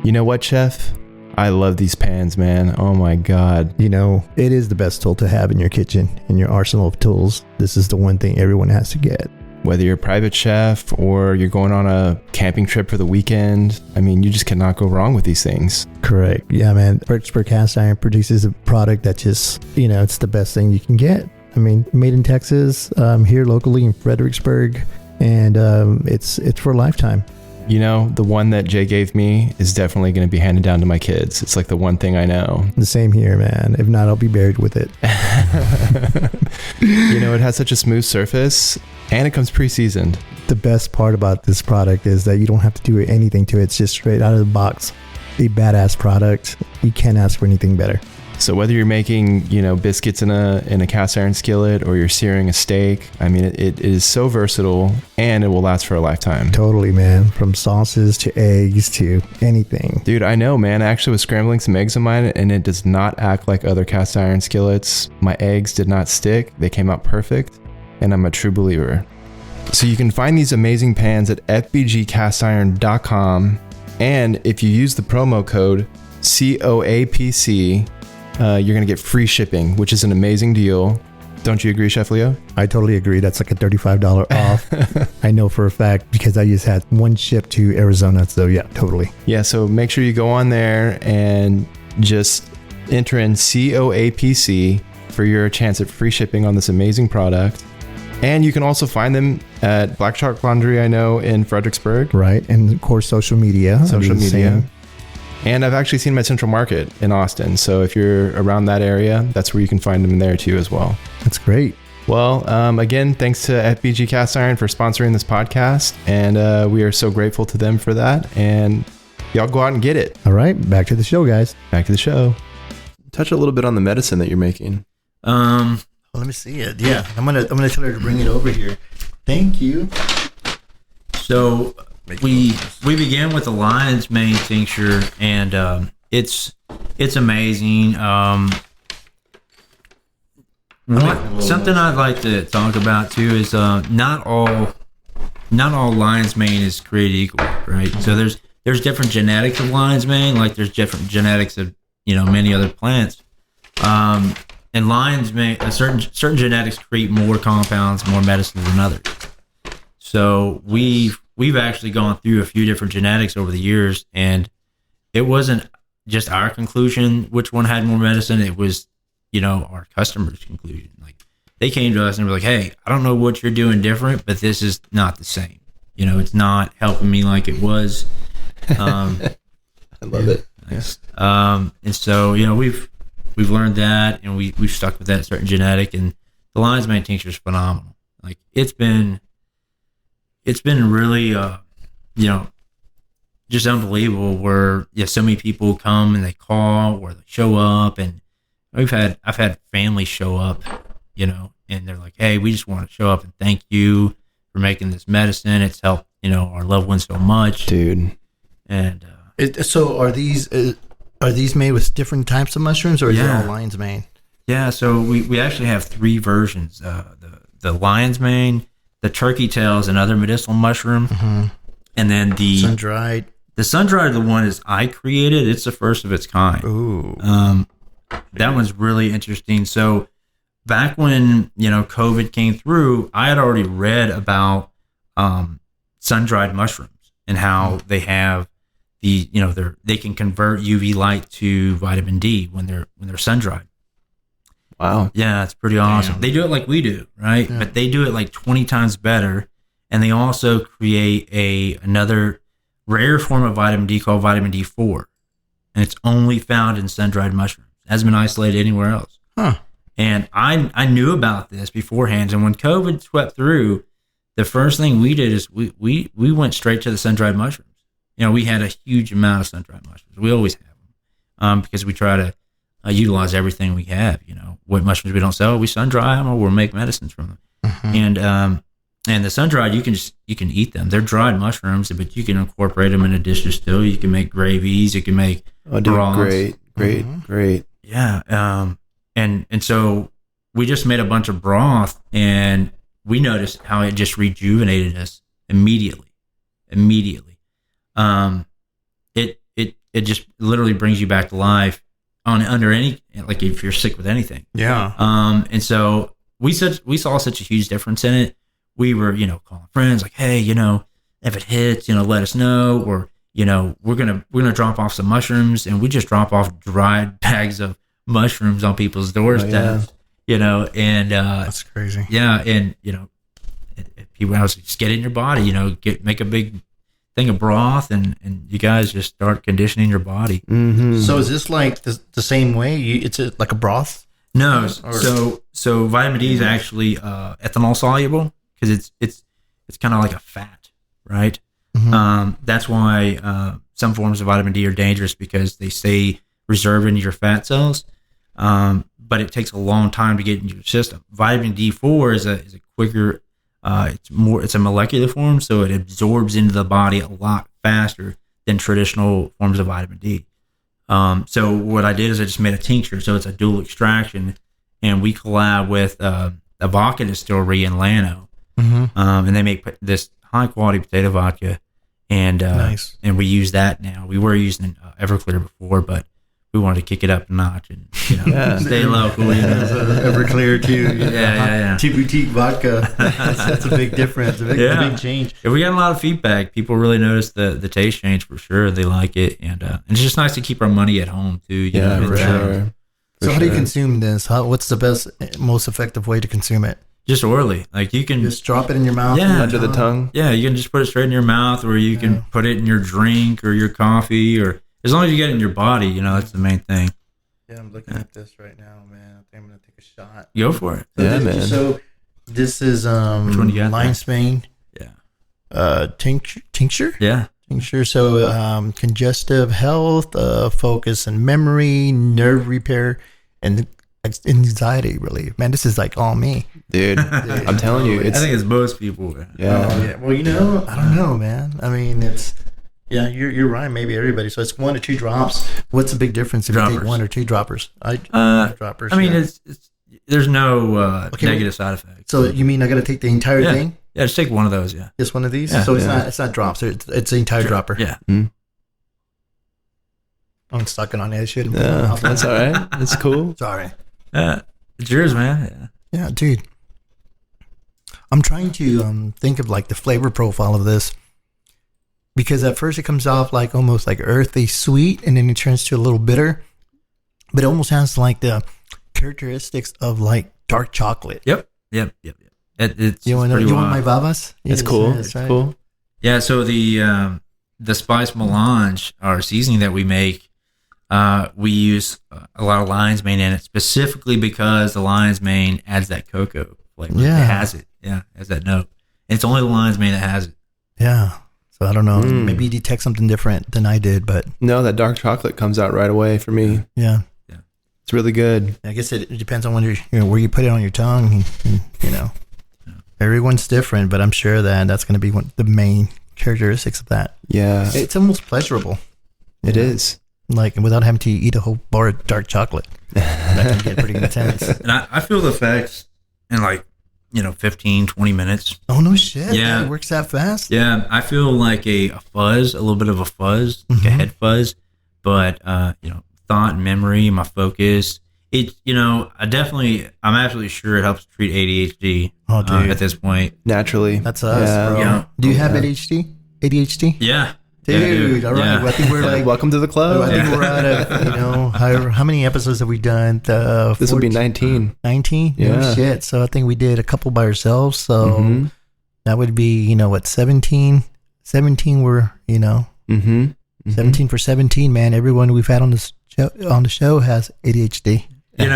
You know what, Chef? I love these pans, man. Oh my God. It is the best tool to have in your kitchen, in your arsenal of tools. This is the one thing everyone has to get. Whether you're a private chef or you're going on a camping trip for the weekend, you just cannot go wrong with these things. Correct. Yeah, man. Fredericksburg Cast Iron produces a product that just, it's the best thing you can get. Made in Texas, here locally in Fredericksburg, and it's for a lifetime. The one that Jay gave me is definitely going to be handed down to my kids. It's like the one thing I know. The same here, man. If not, I'll be buried with it. It has such a smooth surface, and it comes pre-seasoned. The best part about this product is that you don't have to do anything to it. It's just straight out of the box. A badass product. You can't ask for anything better. So whether you're making, biscuits in a cast iron skillet, or you're searing a steak, it is so versatile, and it will last for a lifetime. Totally, man. From sauces to eggs to anything. Dude, I know, man. I actually was scrambling some eggs of mine, and it does not act like other cast iron skillets. My eggs did not stick. They came out perfect, and I'm a true believer. So you can find these amazing pans at fbgcastiron.com, and if you use the promo code COAPC, you're going to get free shipping, which is an amazing deal. Don't you agree, Chef Leo? I totally agree. That's like a $35 off. I know for a fact, because I just had one ship to Arizona. So yeah, totally. Yeah, so make sure you go on there and just enter in COAPC for your chance at free shipping on this amazing product. And you can also find them at Black Shark Laundry, I know, in Fredericksburg. Right. And of course, social media. And I've actually seen them at Central Market in Austin. So if you're around that area, that's where you can find them there too as well. That's great. Well, again, thanks to FBG Cast Iron for sponsoring this podcast. And we are so grateful to them for that. And y'all go out and get it. All right. Back to the show, guys. Back to the show. Touch a little bit on the medicine that you're making. Well, let me see it. Yeah. I'm gonna tell her to bring it over here. Thank you. So we began with the lion's mane tincture, and it's amazing. Something I'd like to talk about too is not all lion's mane is created equal, right? So there's different genetics of lion's mane, like there's different genetics of many other plants. And lion's mane, certain genetics create more compounds, more medicines than others. So we've actually gone through a few different genetics over the years, and it wasn't just our conclusion which one had more medicine. It was our customers' conclusion. Like they came to us and were like, "Hey, I don't know what you're doing different, but this is not the same. It's not helping me like it was." I love it. Nice. And so we've learned that, and we've stuck with that certain genetic, and the lion's mane tincture is phenomenal. Like it's been really just unbelievable. Where so many people come and they call or they show up, and I've had families show up, and they're like, "Hey, we just want to show up and thank you for making this medicine. It's helped, our loved ones so much, dude." And so are these made with different types of mushrooms, or is it all lion's mane? Yeah, so we actually have 3 versions: the lion's mane, the turkey tails, and other medicinal mushroom, and then the sun-dried. The sun-dried, the one is I created. It's the first of its kind. Ooh. That one's really interesting. So back when, COVID came through, I had already read about sun-dried mushrooms and how they have they can convert UV light to vitamin D when they're sun-dried. Wow. Yeah, it's pretty awesome. Damn. They do it like we do, right? Yeah. But they do it like 20 times better. And they also create another rare form of vitamin D called vitamin D4. And it's only found in sun-dried mushrooms. It hasn't been isolated anywhere else. Huh. And I knew about this beforehand. And when COVID swept through, the first thing we did is we went straight to the sun-dried mushrooms. We had a huge amount of sun-dried mushrooms. We always have them because we try to utilize everything we have. What mushrooms we don't sell, we sun-dry them or we'll make medicines from them. Mm-hmm. And the sun-dried, you can eat them. They're dried mushrooms, but you can incorporate them in a dishes still. You can make gravies. You can make broths. Great. Yeah. And so we just made a bunch of broth, and we noticed how it just rejuvenated us immediately. It just literally brings you back to life under any, like if you're sick with anything. Yeah. And so we saw such a huge difference in it. We were, calling friends like, "Hey, if it hits, let us know," or, we're going to drop off some mushrooms, and we just drop off dried bags of mushrooms on people's doorsteps, and that's crazy. Yeah. And, people else just get in your body, make a big thing of broth, and you guys just start conditioning your body. Mm-hmm. So is this like the same way? It's like a broth? No. So vitamin D is actually ethanol soluble because it's kind of like a fat, right? Mm-hmm. That's why some forms of vitamin D are dangerous because they stay reserved in your fat cells, but it takes a long time to get into your system. Vitamin D4 is a quicker. It's a molecular form, so it absorbs into the body a lot faster than traditional forms of vitamin D. So what I did is I just made a tincture, so it's a dual extraction, and we collab with a vodka distillery in Llano, and they make this high quality potato vodka, and nice. And we use that now. We were using Everclear before, but we wanted to kick it up a notch and stay local. Everclear too. Yeah. Cheap boutique vodka. That's a big difference. A big change. Yeah, we got a lot of feedback. People really notice the taste change for sure. They like it, and it's just nice to keep our money at home too. For sure. So how do you consume this? What's the best, most effective way to consume it? Just orally. Like you can just drop it in your mouth. Under the tongue. Yeah, you can just put it straight in your mouth, or you can put it in your drink or your coffee, or as long as you get it in your body, that's the main thing. Yeah, I'm looking at this right now, man. I think I'm gonna take a shot. Go for it. Man. So this is Which one you got lion's mane. Yeah. Tincture. Yeah. Tincture. So congestive health, focus and memory, nerve repair, and anxiety relief. Man, this is like all me. Dude, I'm telling you, I think it's most people. yeah. Well, I don't know, man. I mean, you're right. Maybe everybody. So it's 1 or 2 drops. What's the big difference if you take 1 or 2 droppers? Droppers. I mean, there's no negative side effects. So you mean I got to take the entire thing? Yeah, just take one of those. Yeah, just one of these. Yeah. So it's not drops. It's the entire dropper. Yeah. I'm sucking on that shit. Yeah, that's all right. That's cool. Sorry. It's yours, man. Yeah, dude. I'm trying to think of like the flavor profile of this, because at first it comes off like almost like earthy sweet, and then it turns to a little bitter, but it almost has like the characteristics of like dark chocolate. Yep. It's You want my babas? It's cool. It's cool. Yeah. So the spice melange, our seasoning that we make, we use a lot of lion's mane in it, specifically because the lion's mane adds that cocoa flavor. Yeah. It has it. Yeah, it has that note. And it's only the lion's mane that has it. Yeah. So I don't know. Maybe you detect something different than I did, but No, that dark chocolate comes out right away for me. yeah. It's really good. I guess it depends on when where you put it on your tongue. Everyone's different, but I'm sure that's going to be one of the main characteristics of that. Yeah, It's almost pleasurable. it is. Like without having to eat a whole bar of dark chocolate. That can get pretty intense. And I feel the effects in 15, 20 minutes. Oh no shit! Yeah. It works that fast. Yeah, I feel like a fuzz, a little bit of a fuzz, like a head fuzz, but thought and memory, my focus. I'm absolutely sure it helps treat ADHD. Oh, dude. At this point. Naturally. That's us, bro. Yeah. Do you have ADHD? Yeah. Dude, all right. Yeah. Well, I think we're like, Welcome to the club. I think we're out of, how many episodes have we done? This will be 19. 19? Yeah. No shit. So I think we did a couple by ourselves. So that would be, 17? 17 were, 17 for 17, man. Everyone we've had on the show has ADHD. They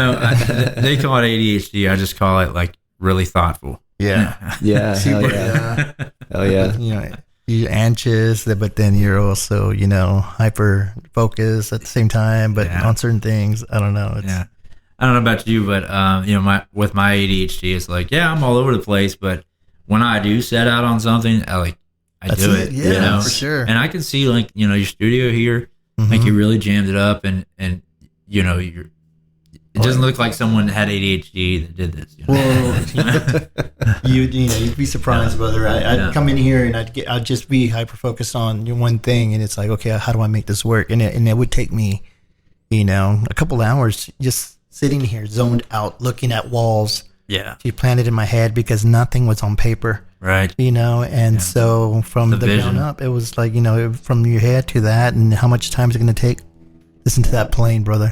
call it ADHD. I just call it like really thoughtful. Yeah. Yeah. Hell Super, yeah. Hell yeah. You're anxious, but then you're also, hyper focused at the same time, but on certain things. I don't know. I don't know about you, but with my ADHD, it's like, I'm all over the place, but when I do set out on something, I do it. Yeah, for sure. And I can see your studio here, like you really jammed it up, and it doesn't look like someone had ADHD that did this. Well, you'd be surprised, brother. I'd come in here and I'd just be hyper focused on one thing, and it's like, okay, how do I make this work? And it would take me, a couple hours just sitting here zoned out, looking at walls. Yeah, to plan it in my head because nothing was on paper. Right. And so from the ground up, it was like, from your head to that, and how much time is it going to take? Listen to that plane, brother.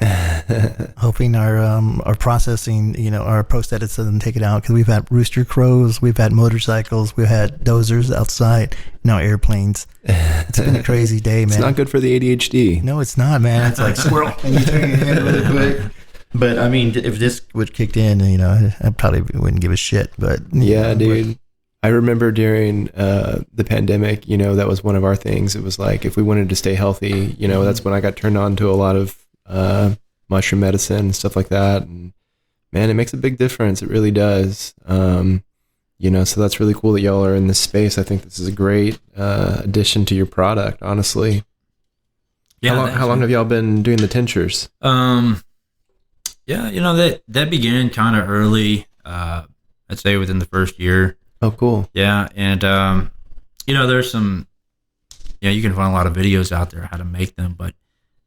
Hoping our processing, our post edits doesn't take it out, because we've had rooster crows, we've had motorcycles, we've had dozers outside, now airplanes. It's been a crazy day, man. It's not good for the ADHD. No, it's not, man. It's like squirrel, and you turn your head really quick. But I mean, if this would kicked in, I probably wouldn't give a shit. But yeah, dude. I remember during the pandemic, that was one of our things. It was like, if we wanted to stay healthy, that's when I got turned on to a lot of mushroom medicine and stuff like that. And man, it makes a big difference. It really does. So that's really cool that y'all are in this space. I think this is a great addition to your product, honestly. Yeah. How long have y'all been doing the tinctures? That began kind of early. I'd say within the first year. Oh, cool. Yeah, and there's some, you can find a lot of videos out there how to make them, but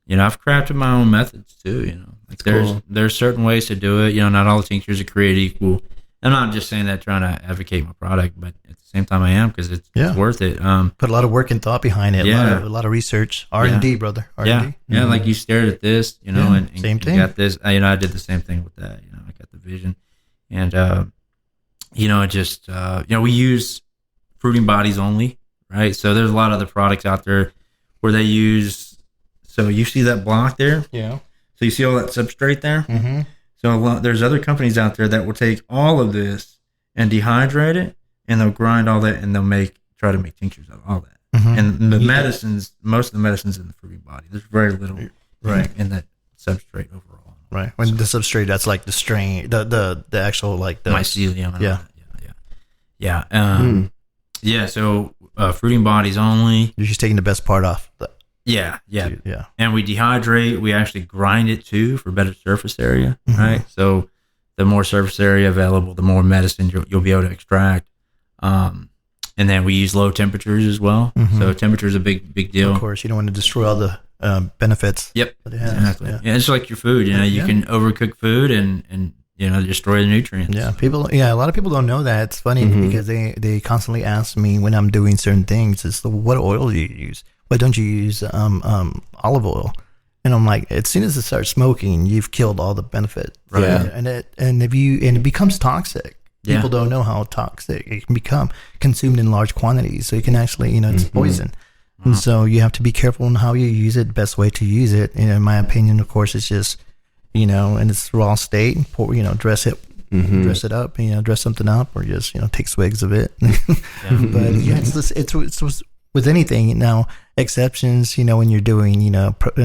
I've crafted my own methods too. Like there's certain ways to do it. Not all the tinctures are created equal. I'm not just saying that trying to advocate my product, but at the same time I am, because it's worth it. Put a lot of work and thought behind it. Yeah. A lot of research. R&D, brother. R&D. Yeah. Like you stared at this, and same thing. You got this. I did the same thing with that. I got the vision, and we use fruiting bodies only, right? So there's a lot of other products out there where they use. So you see that block there? Yeah. So you see all that substrate there? Mm-hmm. So there's other companies out there that will take all of this and dehydrate it, and they'll grind all that, and they'll try to make tinctures out of all that. Mm-hmm. And the medicines, most of the medicines in the fruiting body, there's very little in that substrate overall. Right. When the substrate, that's like the strain, the actual like the mycelium. And yeah. all that. Yeah. Yeah. So fruiting bodies only. You're just taking the best part off. Yeah. Yeah. And we dehydrate. We actually grind it too for better surface area. Mm-hmm. Right. So the more surface area available, the more medicine you'll be able to extract. And then we use low temperatures as well. Mm-hmm. So temperature is a big deal. Of course, you don't want to destroy all the benefits. Yep. That it has. Exactly. Yeah. Yeah, it's like your food. You know, you can overcook food and destroy the nutrients. Yeah, a lot of people don't know that. It's funny because they constantly ask me when I'm doing certain things, is what oil do you use? Why don't you use olive oil? And I'm like, as soon as it starts smoking, you've killed all the benefit. Right. Yeah. And it becomes toxic. Yeah. People don't know how toxic it can become consumed in large quantities. So you can actually, it's poison. And so you have to be careful on how you use it. Best way to use it, in my opinion, of course, is just, in its raw state, dress it up, dress something up, or just, take swigs of it. But yeah, it's with anything now, exceptions, when you're doing,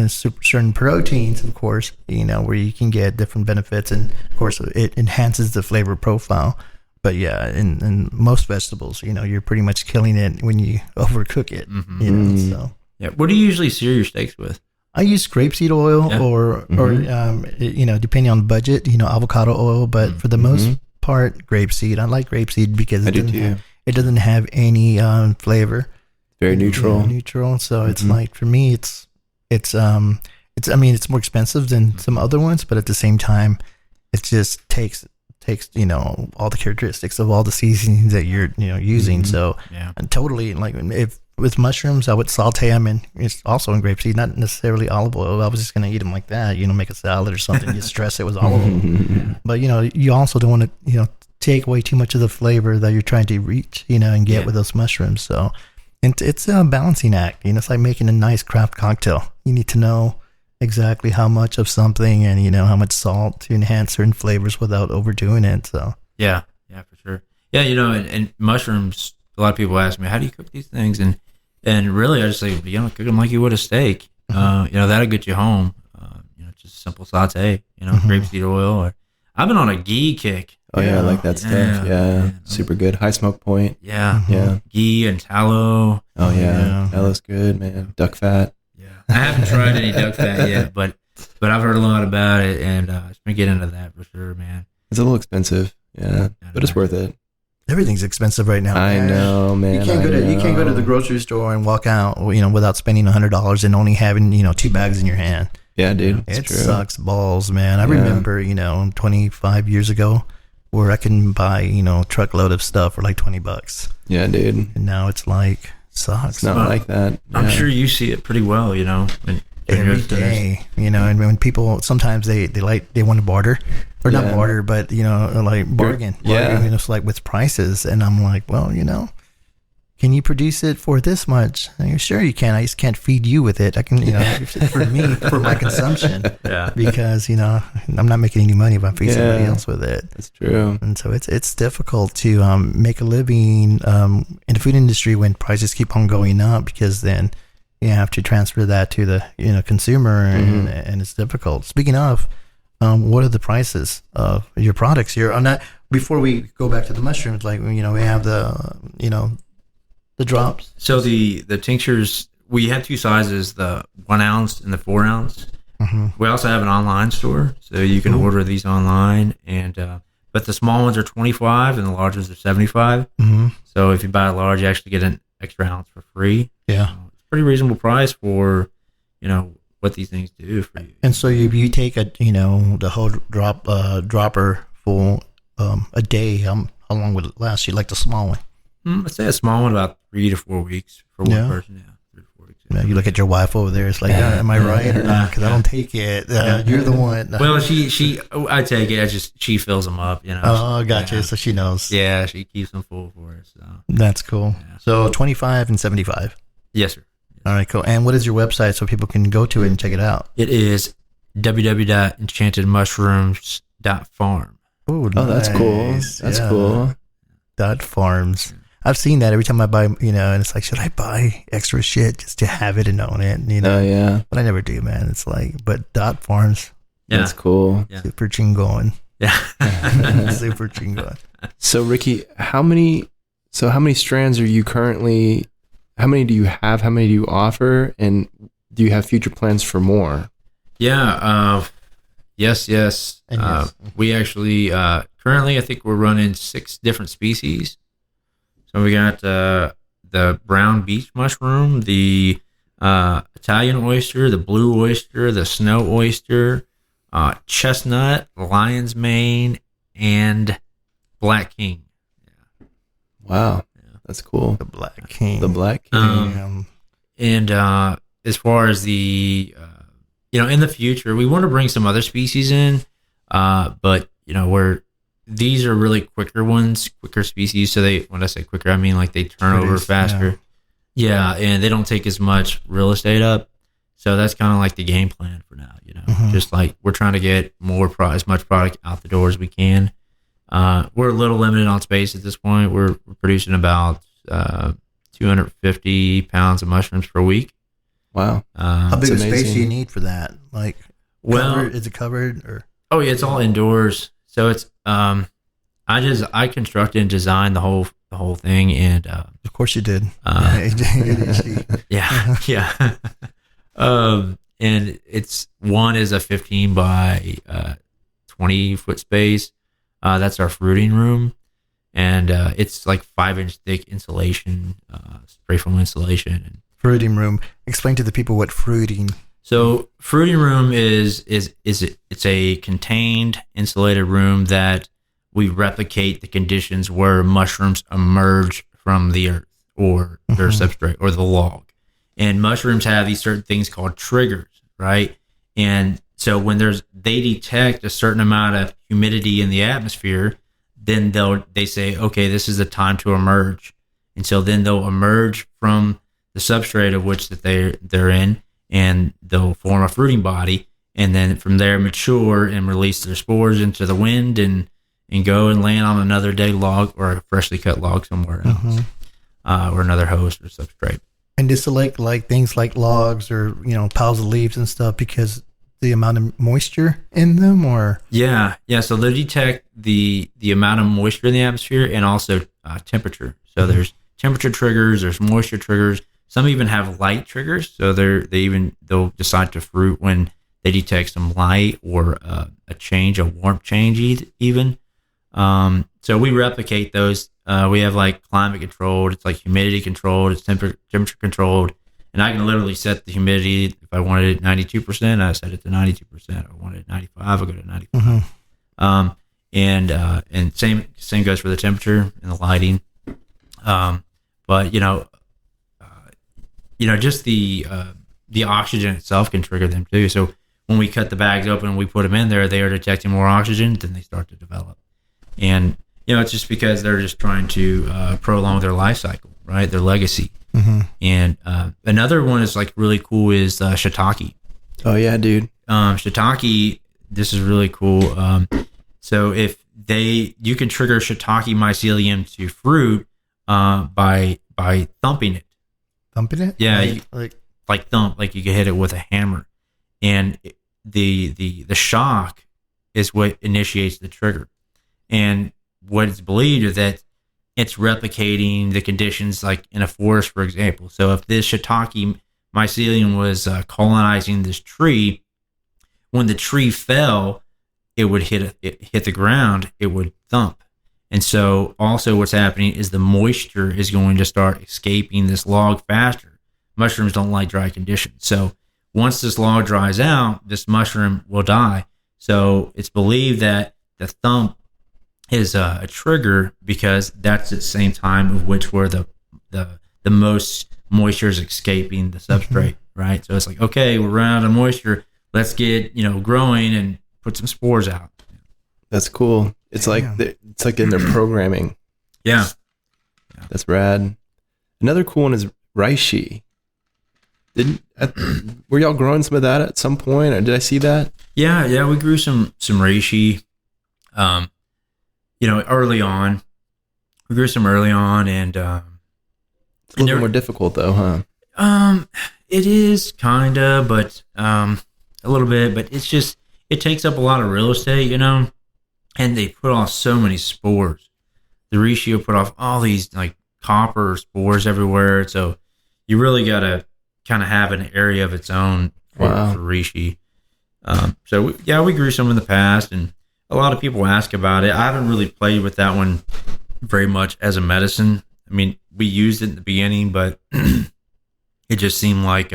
certain proteins, of course, where you can get different benefits, and of course it enhances the flavor profile. But yeah, in most vegetables, you're pretty much killing it when you overcook it. So yeah. What do you usually sear your steaks with? I use grapeseed oil or depending on the budget, avocado oil. But for the most part, grapeseed. I like grapeseed because it doesn't have any flavor. Very neutral. Neutral. So it's like, for me, it's more expensive than some other ones, but at the same time, it just takes all the characteristics of all the seasonings that you're using. So and totally, like, if with mushrooms, I would saute them, and it's also in grapeseed, not necessarily olive oil. I was just gonna eat them like that, make a salad or something. Just stress it with olive oil. But you also don't want to take away too much of the flavor that you're trying to reach, and get with those mushrooms. So it's a balancing act. It's like making a nice craft cocktail. You need to know exactly how much of something, and how much salt to enhance certain flavors without overdoing it. So yeah, for sure. Yeah, and mushrooms, a lot of people ask me, how do you cook these things? And really, I just say, cook them like you would a steak. That'll get you home. Just simple saute. Grapeseed oil. Or I've been on a ghee kick. Oh yeah, I like that stuff. Yeah, super good. High smoke point. Yeah. Ghee and tallow. Oh yeah, tallo's good, man. Duck fat. I haven't tried any duck fat yet, but I've heard a lot about it, and it's been getting into that for sure, man. It's a little expensive, but it's worth it. Everything's expensive right now. I know, man. You can't go to the grocery store and walk out, without spending $100 and only having, 2 bags in your hand. Yeah, dude. It sucks balls, man. I remember, 25 years ago, where I can buy, a truckload of stuff for like $20. Yeah, dude. And now it's like, sucks. It's not like that. I'm sure you see it pretty well, every day, and when people sometimes they want to barter, or not barter, but like bargain. It's like with prices, and I'm like, well, can you produce it for this much? And you're sure you can. I just can't feed you with it. I can, for me, for my consumption. Because I'm not making any money if I feed somebody else with it. That's true. And so it's difficult to make a living in the food industry when prices keep on going up, because then you have to transfer that to the consumer, and it's difficult. Speaking of, what are the prices of your products here? On that, before we go back to the mushrooms, like we have the the drops. So the tinctures, we have 2 sizes: the 1 ounce and the 4 ounce. We also have an online store, so you can order these online, and but the small ones are 25 and the large ones are 75. So if you buy a large, you actually get an extra ounce for free. Pretty reasonable price for what these things do for you. And so you take the whole dropper full a day, how long would it last you, like the small one? I'd say a small one about 3 to 4 weeks for one person. 3 to 4 weeks. You look at your wife over there, it's like, am I right or not? Because I don't take it. You're the one. Well, I take it. She fills them up. Oh, gotcha. So she knows. Yeah, she keeps them full for us. So that's cool. So 25 and 75. Yes, sir. All right, cool. And what is your website so people can go to it and check it out? It is www.enchantedmushrooms.farm. Oh, that's cool. That's cool. .farms. I've seen that every time I buy, and it's like, should I buy extra shit just to have it and own it? Oh, yeah. But I never do, man. It's like, but .farms, Yeah. That's cool. Yeah. Super chingon. Yeah. Super chingon. So Ricky, how many strands are you currently, how many do you have? How many do you offer? And do you have future plans for more? Yeah. Yes. And yes. We actually, currently, I think we're running 6 different species. So we got the brown beach mushroom, the Italian oyster, the blue oyster, the snow oyster, chestnut, lion's mane, and black king. Wow. That's cool. The Black King. The Black King. And as far as the, in the future, we want to bring some other species in, but these are really quicker species. So when I say quicker, I mean like they turn over faster. Yeah, and they don't take as much real estate up. So that's kind of like the game plan for now. Just like we're trying to get as much product out the door as we can. We're a little limited on space at this point. We're producing about 250 pounds of mushrooms per week. Wow. How big of space do you need for that? Like, is it covered or? Oh yeah, it's all indoors. So it's I constructed and designed the whole thing, and of course you did. Yeah. And it's one is a 15 by 20 foot space. That's our fruiting room, and it's like 5-inch thick insulation, spray foam insulation. Fruiting room. Explain to the people what fruiting. So fruiting room is it's a contained insulated room that we replicate the conditions where mushrooms emerge from the earth or their substrate or the log. And mushrooms have these certain things called triggers, right? And so when they detect a certain amount of humidity in the atmosphere, then they say, okay, this is the time to emerge. And so then they'll emerge from the substrate of which that they're in, and they'll form a fruiting body, and then from there mature and release their spores into the wind and go and land on another dead log or a freshly cut log somewhere else, or another host or substrate. And to select like things like logs or piles of leaves and stuff because the amount of moisture in them, or yeah. So they detect the amount of moisture in the atmosphere and also temperature. So there's temperature triggers, there's moisture triggers. Some even have light triggers, so they'll decide to fruit when they detect some light or a warmth change even. So we replicate those. We have like climate controlled, it's like humidity controlled, it's temperature controlled, and I can literally set the humidity. If I wanted it 92%, I set it to 92%. If I wanted it 95, I go to 95. And same goes for the temperature and the lighting. But just the oxygen itself can trigger them too. So when we cut the bags open and we put them in there, they are detecting more oxygen, then they start to develop. And it's just because they're just trying to prolong their life cycle, right? Their legacy. And another one is like really cool is shiitake. Oh yeah, dude. Shiitake. This is really cool. So you can trigger shiitake mycelium to fruit by thumping it. Thumping it? Yeah, like thump, like you can hit it with a hammer, and the shock is what initiates the trigger. And what it's believed is that it's replicating the conditions like in a forest, for example. So if this shiitake mycelium was colonizing this tree, when the tree fell, it would hit the ground, it would thump. And so also what's happening is the moisture is going to start escaping this log faster. Mushrooms don't like dry conditions. So once this log dries out, this mushroom will die. So it's believed that the thump is a trigger because that's at the same time of which where the most moisture is escaping the substrate, right? So it's like, okay, we're running out of moisture. Let's get, growing and put some spores out. That's cool. It's like in their programming. Yeah. That's rad. Another cool one is reishi. Were y'all growing some of that at some point, or did I see that? Yeah, we grew some reishi. Early on. We grew some early on, and it's a little more difficult though, huh? It is kinda, but a little bit. But it's it takes up a lot of real estate, and they put off so many spores. The reishi will put off all these like copper spores everywhere. So you really got to kind of have an area of its own for reishi. We grew some in the past, and a lot of people ask about it. I haven't really played with that one very much as a medicine. I mean, we used it in the beginning, but it just seemed like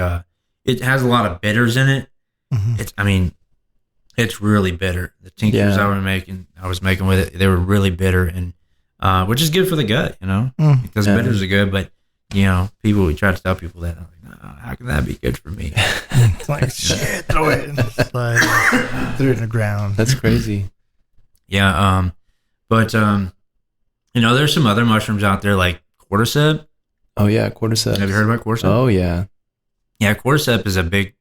it has a lot of bitters in it. Mm-hmm. It's really bitter. The tinctures I was making with it, they were really bitter, and which is good for the gut, because bitters are good. But we try to tell people that, how can that be good for me? It's like shit, throw it. It's like throw it in the ground. That's crazy. Yeah. There's some other mushrooms out there like cordyceps. Oh yeah, cordyceps. Have you heard about cordyceps? Oh yeah. Yeah, cordyceps is a big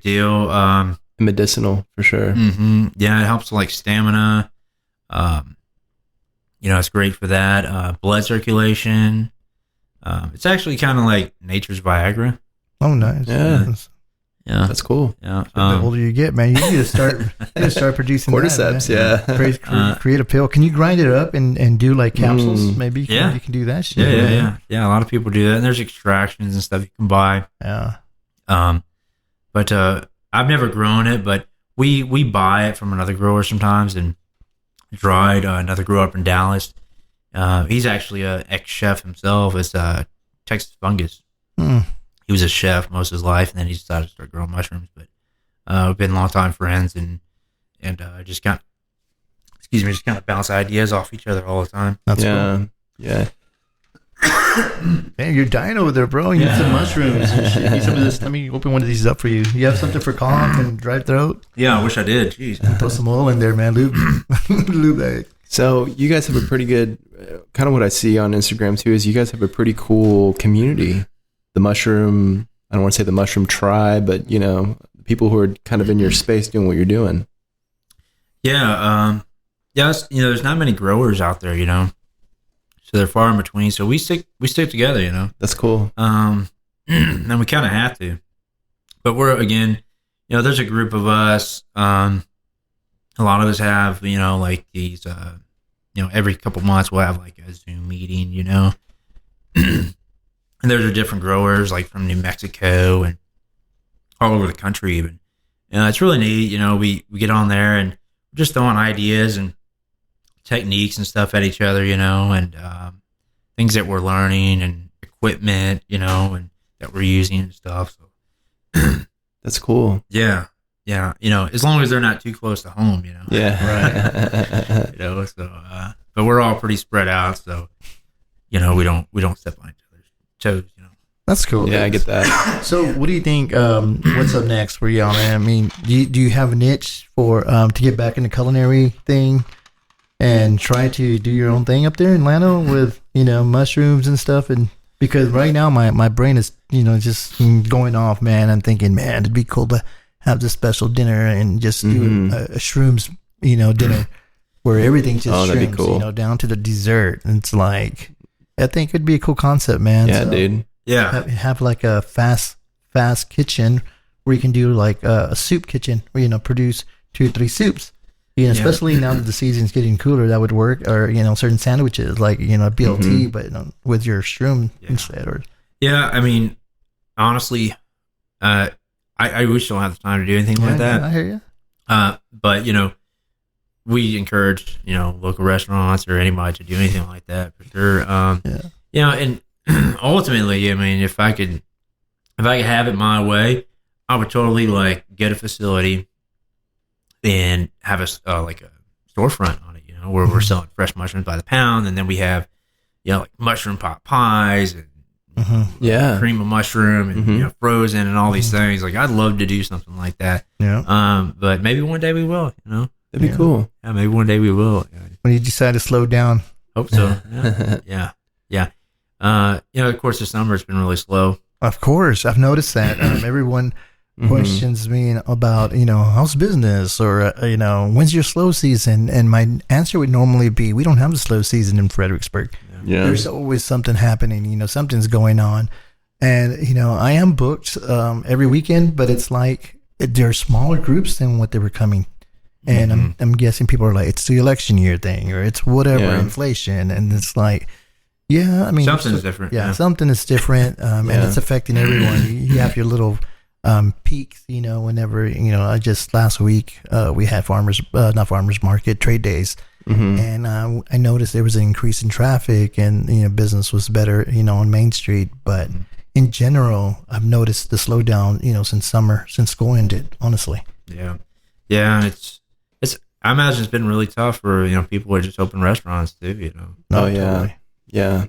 deal. Medicinal for sure. Mm-hmm. Yeah, it helps like stamina. It's great for that. Blood circulation. It's actually kind of like nature's Viagra. Oh, nice. Yeah. Yeah, that's cool. Yeah. The older you get, man, you need to start producing cordyceps. Create a pill. Can you grind it up and do like capsules? Maybe you can do that shit. Yeah. A lot of people do that, and there's extractions and stuff you can buy. Yeah. But I've never grown it, but we buy it from another grower sometimes. And Dried, another grower up in Dallas. He's actually a ex-chef himself. It's Texas fungus. He was a chef most of his life, and then he decided to start growing mushrooms. But we've been longtime friends, and just kind of bounce ideas off each other all the time. That's cool. Yeah. Man, you're dying over there, bro. You need some mushrooms and shit. Need some of this. Let me open one of these up for you. You have something for cough and dry throat? Yeah, I wish I did. Jeez. Throw some oil in there, man. Lube that. So you guys have a pretty good, kind of what I see on Instagram too, is you guys have a pretty cool community. The mushroom, I don't want to say the mushroom tribe, but people who are kind of in your space doing what you're doing. Yeah. There's not many growers out there, so they're far in between. So we stick together, That's cool. And we kind of have to, but we're, again, there's a group of us. A lot of us have, like these, every couple months we'll have like a Zoom meeting, and there's different growers like from New Mexico and all over the country even. It's really neat. We get on there and just throwing ideas and techniques and stuff at each other, and things that we're learning and equipment, and that we're using and stuff. So that's cool. Yeah. As long as they're not too close to home, Yeah. Right. But we're all pretty spread out, so we don't step on each other's toes. That's cool. Yeah, I get that. So, what do you think? What's up next for y'all, man? I mean, do you have a niche for to get back in the culinary thing and try to do your own thing up there in Atlanta with mushrooms and stuff? And because right now my brain is just going off, man. I'm thinking, man, it'd be cool to have this special dinner and just do a shrooms dinner where everything's just that'd shrooms, be cool. Down to the dessert. And it's like, I think it'd be a cool concept, man. Yeah, so, dude. Yeah. Have like a fast kitchen where you can do like a soup kitchen where, produce 2 or 3 soups. Especially now that the season's getting cooler, that would work. Or, certain sandwiches like, BLT, but with your shroom instead. Or I mean, honestly, I wish I don't have the time to do anything like that. I hear you. But, we encourage, local restaurants or anybody to do anything like that for sure. And ultimately, I mean, if I could have it my way, I would totally like get a facility and have a storefront on it, where we're selling fresh mushrooms by the pound, and then we have, like mushroom pot pies and cream of mushroom and frozen and all these things. Like, I'd love to do something like that. Yeah. But maybe one day we will. That'd be cool. Yeah, maybe one day we will. When you decide to slow down. Hope so. Yeah. Of course, this summer has been really slow. Of course, I've noticed that. Everyone questions me about, how's business or, when's your slow season? And my answer would normally be, we don't have a slow season in Fredericksburg. Yeah. There's always something happening, something's going on. And, I am booked every weekend, but it's like they're smaller groups than what they were coming. And I'm guessing people are like, it's the election year thing, or it's whatever, inflation. And it's like, yeah, I mean, something's different. Yeah, something is different. And it's affecting everyone. You have your little peaks, whenever, just last week, we had not farmers market, trade days. And I noticed there was an increase in traffic, and, business was better, on Main Street. But in general, I've noticed the slowdown, since school ended, honestly. Yeah. Yeah. And I imagine it's been really tough for, people who just open restaurants too, Oh, yeah. Totally. Yeah.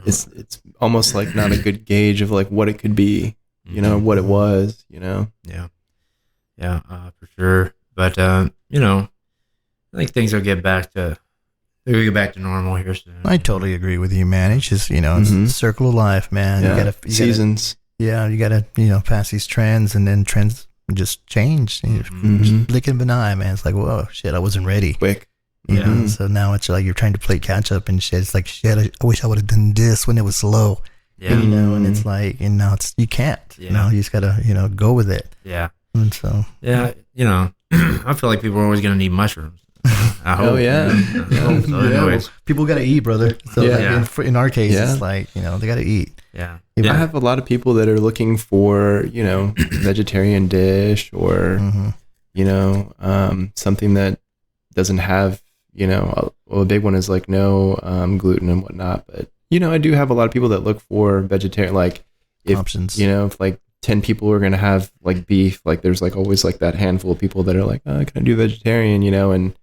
It's almost like not a good gauge of like what it could be, what it was, Yeah. Yeah. For sure. But, I think things will get back to normal here soon. I totally agree with you, man. It's just, it's the circle of life, man. Yeah. Seasons. You gotta, pass these trends, and then trends just change. Just blink of an eye, man. It's like, whoa, shit, I wasn't ready. Quick. So now it's like you're trying to play catch up and shit. It's like, shit, I wish I would have done this when it was slow. Yeah. And it's like, and now you can't. You just gotta, go with it. Yeah. And so. Yeah, I feel like people are always gonna need mushrooms. I hope. Oh yeah. So anyways. People gotta eat, brother. So in our case, it's like, they gotta eat. Yeah. I have a lot of people that are looking for, vegetarian dish or, something that doesn't have, a big one is like no gluten and whatnot. But, I do have a lot of people that look for vegetarian, like if, options. If like 10 people are going to have like beef, like there's like always like that handful of people that are like, oh, can I do vegetarian, and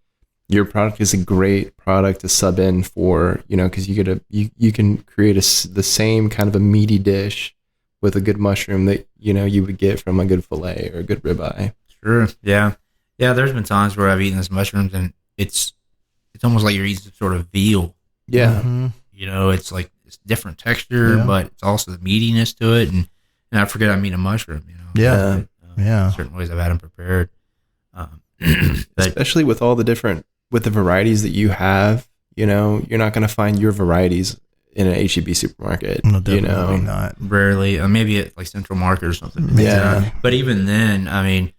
your product is a great product to sub in for, because you can create the same kind of a meaty dish with a good mushroom that, you would get from a good fillet or a good ribeye. Sure. Yeah. Yeah. There's been times where I've eaten this mushrooms and it's almost like you're eating some sort of veal. Yeah. It's like it's different texture, but it's also the meatiness to it. And I forget I'm eating a mushroom, Yeah. Certain ways I've had them prepared. Especially with all the varieties that you have, you're not going to find your varieties in an H-E-B supermarket. No, definitely not. Rarely. Maybe at like Central Market or something. Yeah. But even then, I'm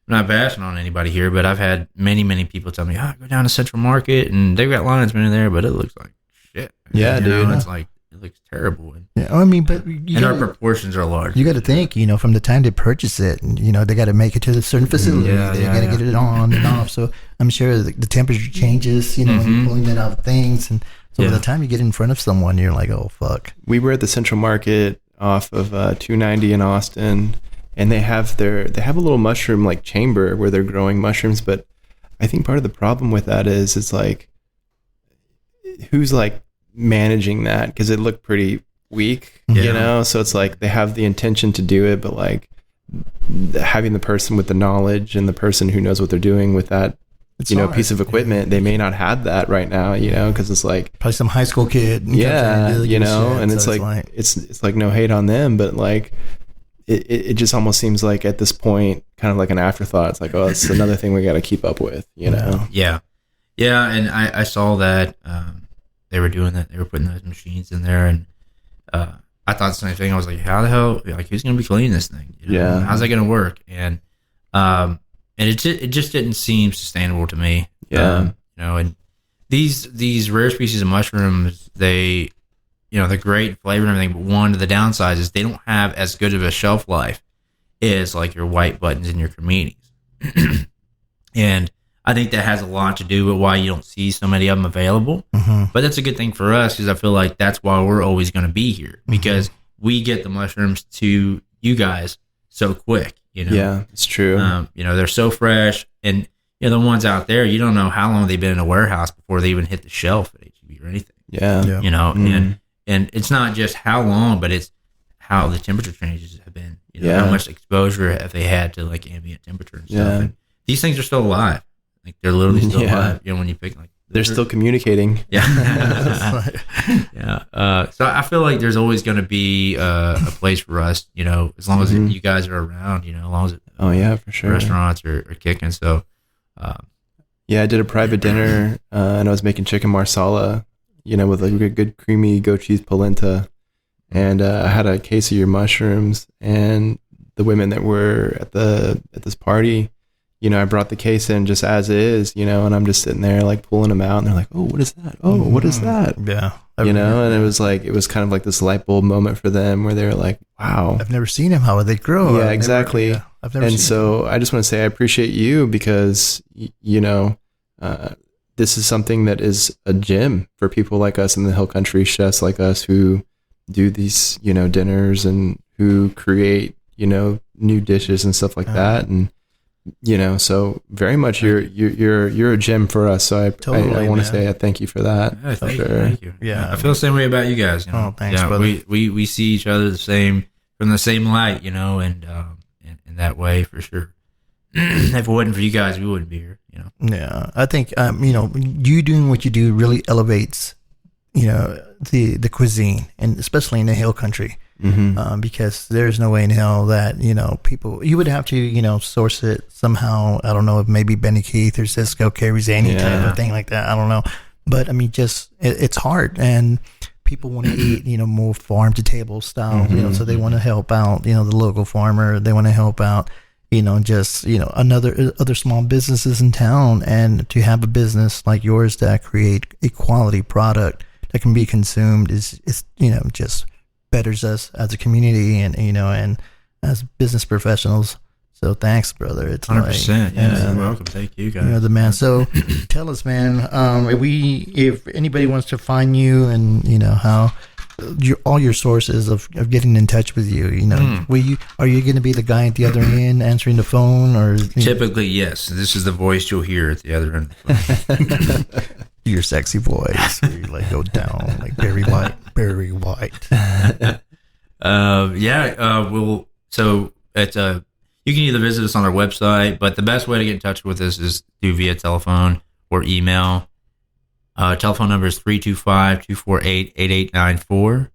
not bashing on anybody here, but I've had many, many people tell me, go down to Central Market and they've got lion's mane in there, but it looks like shit. Yeah, dude. It's like, it looks terrible. But our proportions are large. You got to think, from the time they purchase it, they got to make it to the certain facility. They got to get it on and off. So I'm sure the temperature changes, and pulling that out of things. And so by the time you get in front of someone, you're like, oh, fuck. We were at the Central Market off of 290 in Austin, and they have a little mushroom like chamber where they're growing mushrooms. But I think part of the problem with that is it's like, who's like managing that? Because it looked pretty weak, so it's like they have the intention to do it, but like having the person with the knowledge and the person who knows what they're doing with that piece of equipment, they may not have that right now, because it's like probably some high school kid, and it's like it's like no hate on them, but like it just almost seems like at this point kind of like an afterthought. It's like, oh, it's another thing we got to keep up with, Yeah, and I saw that they were doing that. They were putting those machines in there, and I thought the same thing. I was like, how the hell, like, who's going to be cleaning this thing? How's that going to work? And it just didn't seem sustainable to me. Yeah. And these rare species of mushrooms, they're great flavor and everything, but one of the downsides is they don't have as good of a shelf life as like your white buttons and your creminis. And I think that has a lot to do with why you don't see so many of them available. But that's a good thing for us because I feel like that's why we're always going to be here because we get the mushrooms to you guys so quick. Yeah, it's true. They're so fresh, and the ones out there, you don't know how long they've been in a warehouse before they even hit the shelf at H-E-B or anything. Yeah. And it's not just how long, but it's how the temperature changes have been. How much exposure have they had to like ambient temperature and stuff. And these things are still alive. Like they're literally still alive. When you pick they're still communicating. Yeah. Yeah. So I feel like there's always going to be a place for us, as long as you guys are around, as long as oh yeah, for sure. Restaurants are kicking. So, I did a private dinner and I was making chicken marsala, with a good creamy goat cheese polenta. And I had a case of your mushrooms and the women that were at this party, you know, I brought the case in just as is, you know, and I'm just sitting there like pulling them out, and they're like, "Oh, what is that? Oh, what is that?" Yeah, you know, and it was kind of like this light bulb moment for them where they're like, "Wow, I've never seen them. How would they grow?" Yeah, exactly. I've never. And seen so them. I just want to say I appreciate you because you know, this is something that is a gem for people like us in the hill country, chefs like us who do these, you know, dinners and who create, you know, new dishes and stuff like that. And you know, so very much you're a gem for us. So I want to say I thank you for that. Yeah, for thank you. Yeah, I feel the same way about you guys. You know? Oh, thanks, brother. We see each other from the same light, you know, and in that way for sure. If it wasn't for you guys, we wouldn't be here, you know. Yeah, I think you know, you doing what you do really elevates, you know, the cuisine, and especially in the hill country. Because there's no way in hell that, you know, you would have to, you know, source it somehow. I don't know if maybe Benny Keith or Cisco carries any type of thing like that. I don't know. But I mean, it's hard, and people want to eat, you know, more farm to table style, you know, so they want to help out, you know, the local farmer. They want to help out, you know, just, you know, other small businesses in town, and to have a business like yours that create a quality product that can be consumed is, you know, just betters us as a community, and you know, and as business professionals. So thanks, brother. It's 100%. Yeah, you're welcome. Thank you, guys. You're the man. So tell us, man, if anybody wants to find you, and you know how all your sources of getting in touch with you, you know, are you going to be the guy at the other end answering the phone, or typically yes, this is the voice you'll hear at the other end of the phone. Your sexy voice, where you like go down like Barry White. So it's you can either visit us on our website, but the best way to get in touch with us is do via telephone or email. Telephone number is 325-248-8894.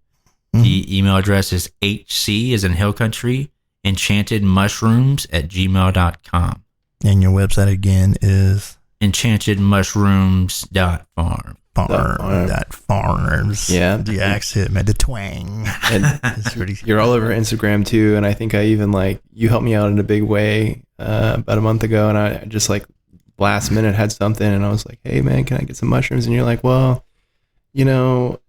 The email address is HC as in Hill Country, Enchanted Mushrooms @gmail.com. And your website again is enchantedmushrooms.farm. Farms. Yeah. The accent, man, the twang. And you're all over Instagram too, and I think I even you helped me out in a big way about a month ago, and I just last minute had something, and I was like, "Hey man, can I get some mushrooms?" And you're like, "Well, you know."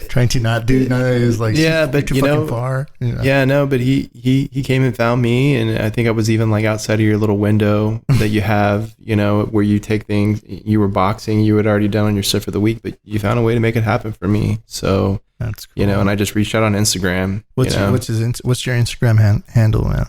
Trying to not do none of it is but too fucking far. You know? Yeah, no, but he came and found me, and I think I was even outside of your little window that you have, you know, where you take things. You were boxing, you had already done your stuff for the week, but you found a way to make it happen for me. So that's cool. You know, and I just reached out on Instagram. What's your Instagram handle, man?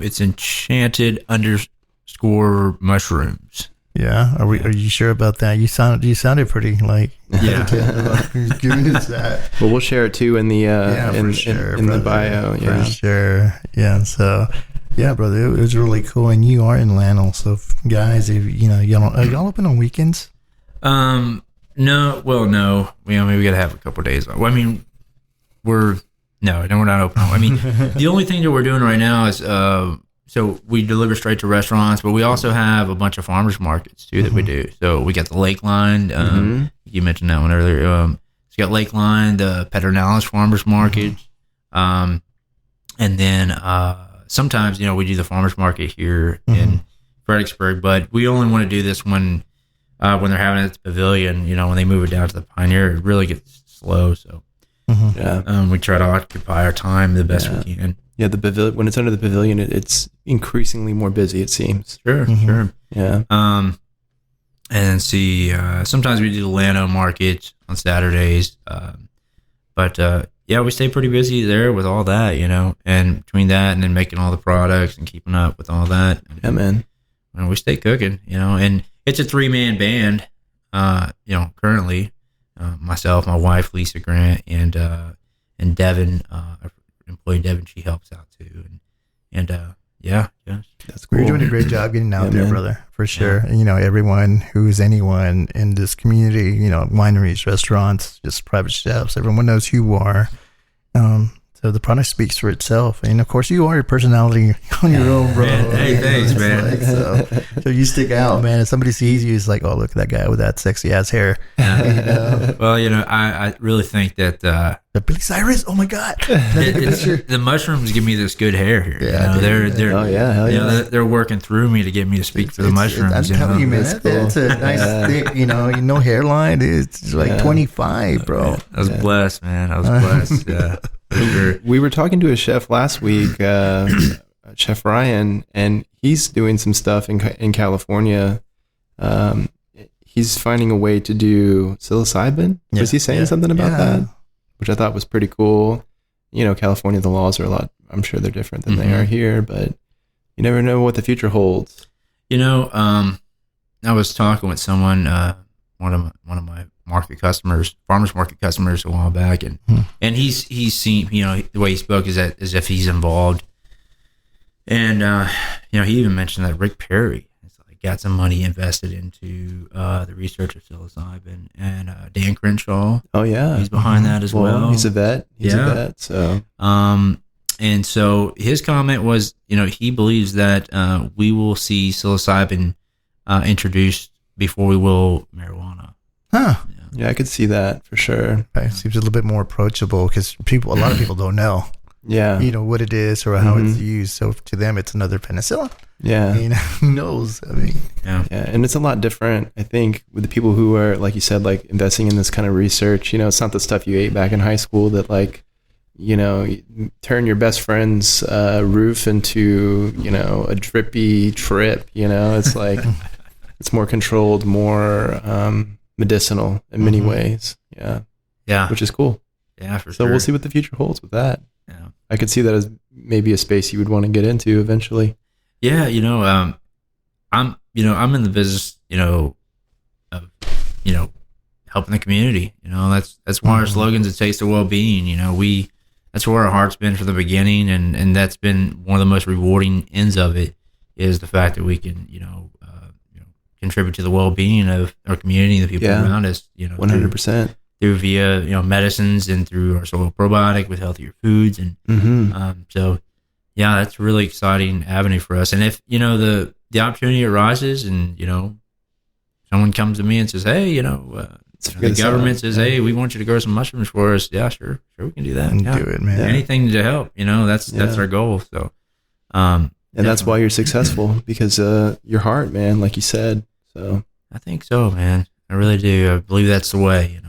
It's enchanted_mushrooms. Yeah, are you sure about that? You sounded pretty hesitant about giving us that. Well, we'll share it too in the in the bio. Yeah, for sure. Yeah, so yeah, brother, it was really cool, and you are in Lannel, so guys, if you know, are y'all open on weekends? No. Well, no. We gotta have a couple of days off. Well, I mean, we're not open. I mean, the only thing that we're doing right now is so we deliver straight to restaurants, but we also have a bunch of farmers markets too that we do. So we got the Lakeline. You mentioned that one earlier. So you got Lakeline, the Pedernales Farmers Market, and then sometimes we do the farmers market here in Fredericksburg. But we only want to do this when they're having it at the pavilion. When they move it down to the Pioneer, it really gets slow. So we try to occupy our time the best we can. Yeah, the pavilion, when it's under the pavilion, it's increasingly more busy, it seems. Sure. Yeah. And see, sometimes we do the Llano market on Saturdays. But we stay pretty busy there with all that, and between that and then making all the products and keeping up with all that. Yeah, man. We stay cooking, and it's a 3-man band, currently. Myself, my wife, Lisa Grant, and Devin, employee Devin, she helps out too, and that's cool. You're doing a great job getting out there, man. brother, for sure. And, everyone who's anyone in this community, wineries, restaurants, just private chefs, everyone knows who you are. So So the product speaks for itself, and of course, you are your personality on your own, bro. Man, hey, thanks, man. So you stick out, man. If somebody sees you, it's like, oh, look at that guy with that sexy ass hair. Yeah. Well, I really think that The Billy Cyrus. Oh my God, the mushrooms give me this good hair here. Yeah, they're Oh yeah, hell yeah. they're working through me to get me to speak for the mushrooms. I'm telling you, man, that's a nice thick, no hairline. It's like 25, bro. I was blessed, man. I was blessed. Yeah. For sure. We were talking to a chef last week, Chef Ryan, and he's doing some stuff in California. He's finding a way to do psilocybin. Was he saying something about that? Which I thought was pretty cool. California, the laws are a lot, I'm sure they're different than they are here, but you never know what the future holds. I was talking with someone, one of my farmers market customers a while back, and he's seen, the way he spoke is that as if he's involved, and he even mentioned that Rick Perry has got some money invested into the research of psilocybin, and Dan Crenshaw, oh yeah, he's behind that as well. He's a vet. So and so his comment was, he believes that we will see psilocybin introduced before we will marijuana. Huh. Yeah, I could see that for sure. It seems a little bit more approachable because a lot of people don't know, Yeah. what it is or how it's used. So to them, it's another penicillin. Yeah. Who knows? I mean, Yeah. And it's a lot different, I think, with the people who are, like you said, like investing in this kind of research. It's not the stuff you ate back in high school that you turn your best friend's roof into, a drippy trip. It's like, it's more controlled, more medicinal in many ways. Yeah, which is cool. Yeah, for so sure. We'll see what the future holds with that. Yeah, I could see that as maybe a space you would want to get into eventually. Yeah, I'm in the business, of helping the community. That's one of our slogans. It takes the well-being. That's where our heart's been from the beginning, and that's been one of the most rewarding ends of it is the fact that we can contribute to the well-being of our community and the people around us. 100%. Through via medicines and through our soil probiotic with healthier foods, and so yeah, that's a really exciting avenue for us. And if the opportunity arises, and someone comes to me and says, hey, the government says, hey, we want you to grow some mushrooms for us. Yeah, sure, we can do that. And do it, man. Anything to help. That's our goal. So, and that's why you're successful, because your heart, man, like you said. So I think so, man. I really do. I believe that's the way.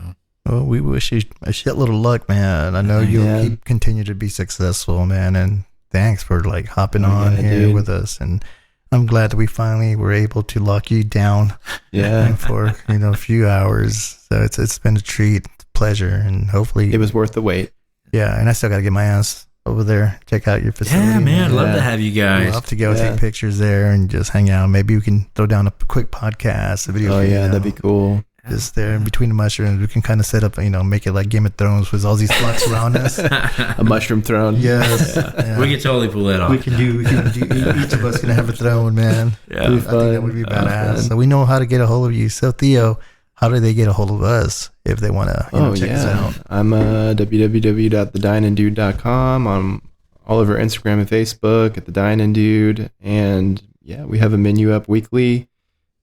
Well, we wish you a shitload of luck, man. I know you'll continue to be successful, man. And thanks for hopping on here with us. And I'm glad that we finally were able to lock you down. Yeah. For a few hours. So it's been a treat, pleasure, and hopefully it was worth the wait. Yeah, and I still got to get my ass over there, check out your facility. Yeah, man, I'd love to have you guys. I'd love to go take pictures there and just hang out. Maybe we can throw down a quick podcast, a video. Oh yeah, that'd be cool. Just there in between the mushrooms, we can kind of set up, make it like Game of Thrones with all these blocks around us. A mushroom throne. Yes. Yeah. We can totally pull that off. We can do each of us can have a throne, man. Yeah. I think that would be badass. So we know how to get a hold of you. So Theo, how do they get a hold of us if they want to check us out? I'm www.thedineanddude.com. I'm all over Instagram and Facebook at The Dine and Dude. And yeah, we have a menu up weekly.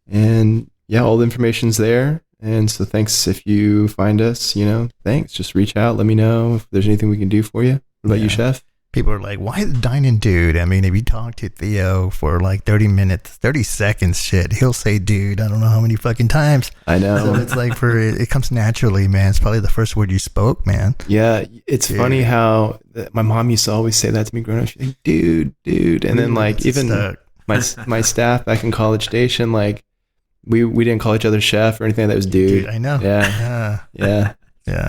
And yeah, all the information's there. And so thanks if you find us, thanks. Just reach out. Let me know if there's anything we can do for you. What about you, Chef? People are like, why The Dine and Dude? I mean, if you talk to Theo for 30 minutes, 30 seconds, shit, he'll say dude. I don't know how many fucking times. I know. So it's it comes naturally, man. It's probably the first word you spoke, man. Yeah. It's funny how my mom used to always say that to me growing up. She's like, dude. And then even my staff back in College Station, we didn't call each other chef or anything. That was dude. I know. Yeah. Yeah.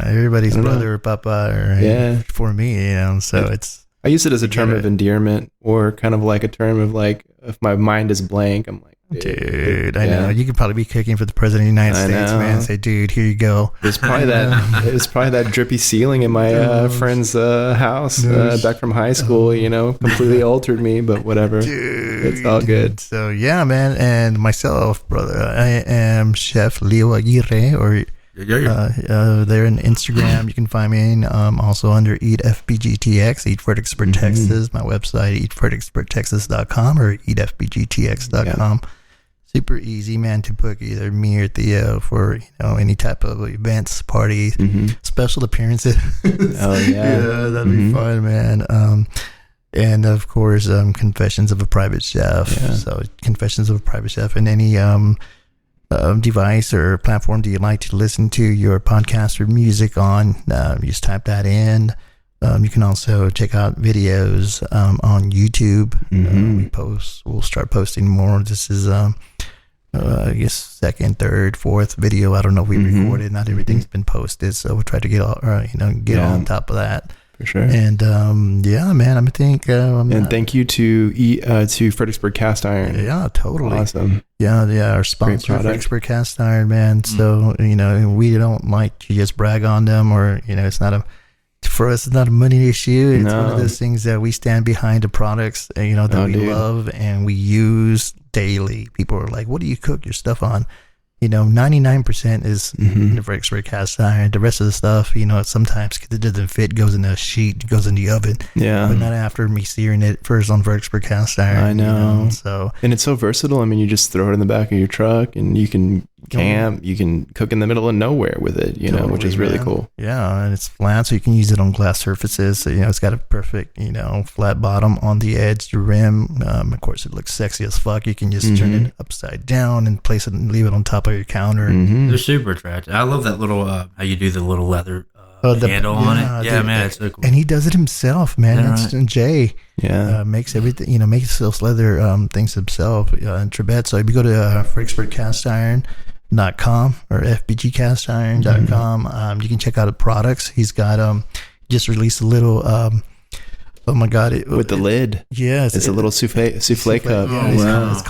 Everybody's brother or papa or for me, so it's. I use it as a term of endearment, or kind of like a term of if my mind is blank, I'm like, dude, I know. You could probably be cooking for the president of the United States, man. Say, dude, here you go. It was probably that drippy ceiling in my friend's house back from high school, completely altered me, but whatever. Dude. It's all good. So yeah, man. And myself, brother, I am Chef Leo Aguirre, or They're in Instagram. You can find me also under EatFBGTX, Eat Fredericksburg, Texas. My website, eatfredericksburgtexas.com or eatfbgtx.com. Super easy, man, to book either me or Theo for any type of events, parties, special appearances. Oh yeah, that'd be fun, man. And of course, Confessions of a Private Chef. Yeah. So Confessions of a Private Chef, and any device or platform do you like to listen to your podcast or music on, you just type that in. You can also check out videos on YouTube. We'll start posting more. This is I guess second, third, fourth video. I don't know if we recorded. Not everything's been posted, so we'll try to get on top of that. For sure. And man, I think and thank you to Fredericksburg Cast Iron. Yeah, totally Awesome. Yeah, our sponsor, Fredericksburg Cast Iron, man. So we don't like to just brag on them, or it's not for us, it's not a money issue. It's one of those things that we stand behind the products that we love and we use daily. People are like, what do you cook your stuff on? 99% is the Fredericksburg Cast Iron. The rest of the stuff, sometimes because it doesn't fit, goes in a sheet, goes in the oven. Yeah. But not after me searing it first on Fredericksburg Cast Iron. I know. So, and it's so versatile. I mean, you just throw it in the back of your truck and you can camp, you can cook in the middle of nowhere with it, totally, which is really cool. Yeah, and it's flat, so you can use it on glass surfaces. So, it's got a perfect, flat bottom on the edge, the rim. Of course, it looks sexy as fuck. You can just turn it upside down and place it and leave it on top of your counter. They're super attractive. I love that little, how you do the little leather handle on it. Yeah, man, it's so cool. And he does it himself, man. That's right. Jay. Yeah. Makes everything, makes those leather things himself in Trebet. So if you go to FredericksburgCastIron.com or FBGCastIron.com, you can check out the products. He's got just released a little oh my God! With the lid, yes, it's a little souffle cup. Yeah, wow. He's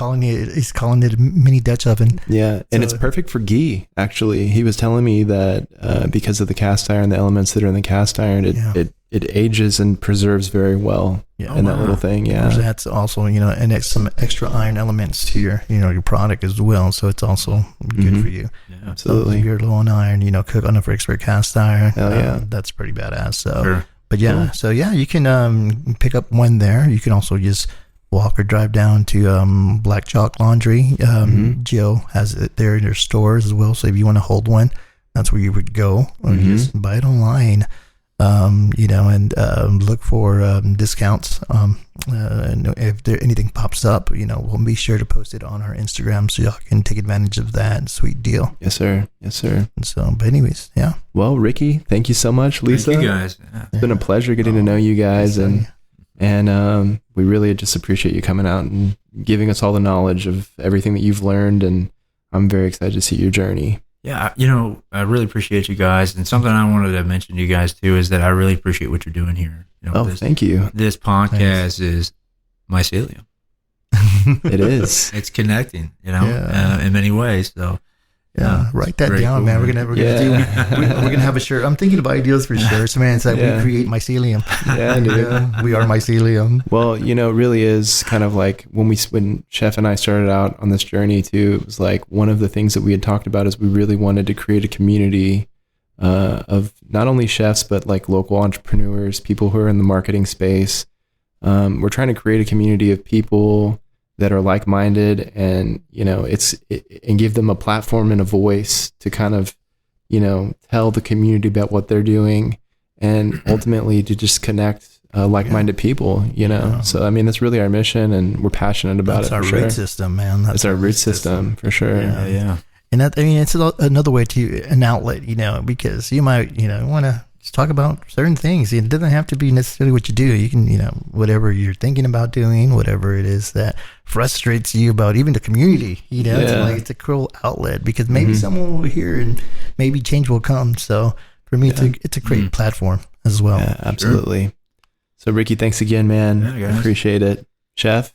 calling it a mini Dutch oven. Yeah, and it's perfect for ghee. Actually, he was telling me that because of the cast iron, the elements that are in the cast iron, it ages and preserves very well in that little thing. Yeah, that's also and some extra iron elements to your your product as well. So it's also good for you. Yeah, absolutely. So if you're low on iron, cook on a Fredericksburg Cast Iron. Hell yeah, that's pretty badass. So. Sure. But you can pick up one there. You can also just walk or drive down to Black Chalk Laundry. Jill has it there in their stores as well. So if you want to hold one, that's where you would go, or just buy it online. And look for discounts. And if anything pops up, we'll be sure to post it on our Instagram so y'all can take advantage of that. Sweet deal. Yes, sir. Yes, sir. And so, but anyways, yeah. Well, Ricky, thank you so much. Lisa, thank you guys. Yeah. It's been a pleasure getting to know you guys, and we really just appreciate you coming out and giving us all the knowledge of everything that you've learned, and I'm very excited to see your journey. Yeah, I really appreciate you guys. And something I wanted to mention to you guys too is that I really appreciate what you're doing here. Thank you. This podcast is mycelium. It is. It's connecting, in many ways. So write that down, cool, man. We're gonna have a shirt. I'm thinking of ideas for shirts, man. It's like we create mycelium. Yeah, dude. We are mycelium. Well, it really is kind of like when Chef and I started out on this journey too. It was like one of the things that we had talked about is we really wanted to create a community of not only chefs but like local entrepreneurs, people who are in the marketing space. We're trying to create a community of people that are like-minded, and and give them a platform and a voice to kind of tell the community about what they're doing, and ultimately to just connect like-minded people. So I mean, that's really our mission, and we're passionate about it. That's our root system, man. That's our root system for sure. Yeah. And that, it's another way to an outlet, because you might want to just talk about certain things. It doesn't have to be necessarily what you do. You can, whatever you're thinking about doing, whatever it is that frustrates you about even the community, it's a cool outlet, because maybe someone will hear and maybe change will come. So for me, it's a great platform as well. Yeah, absolutely. Sure. So Ricky, thanks again, man. I appreciate it. Chef,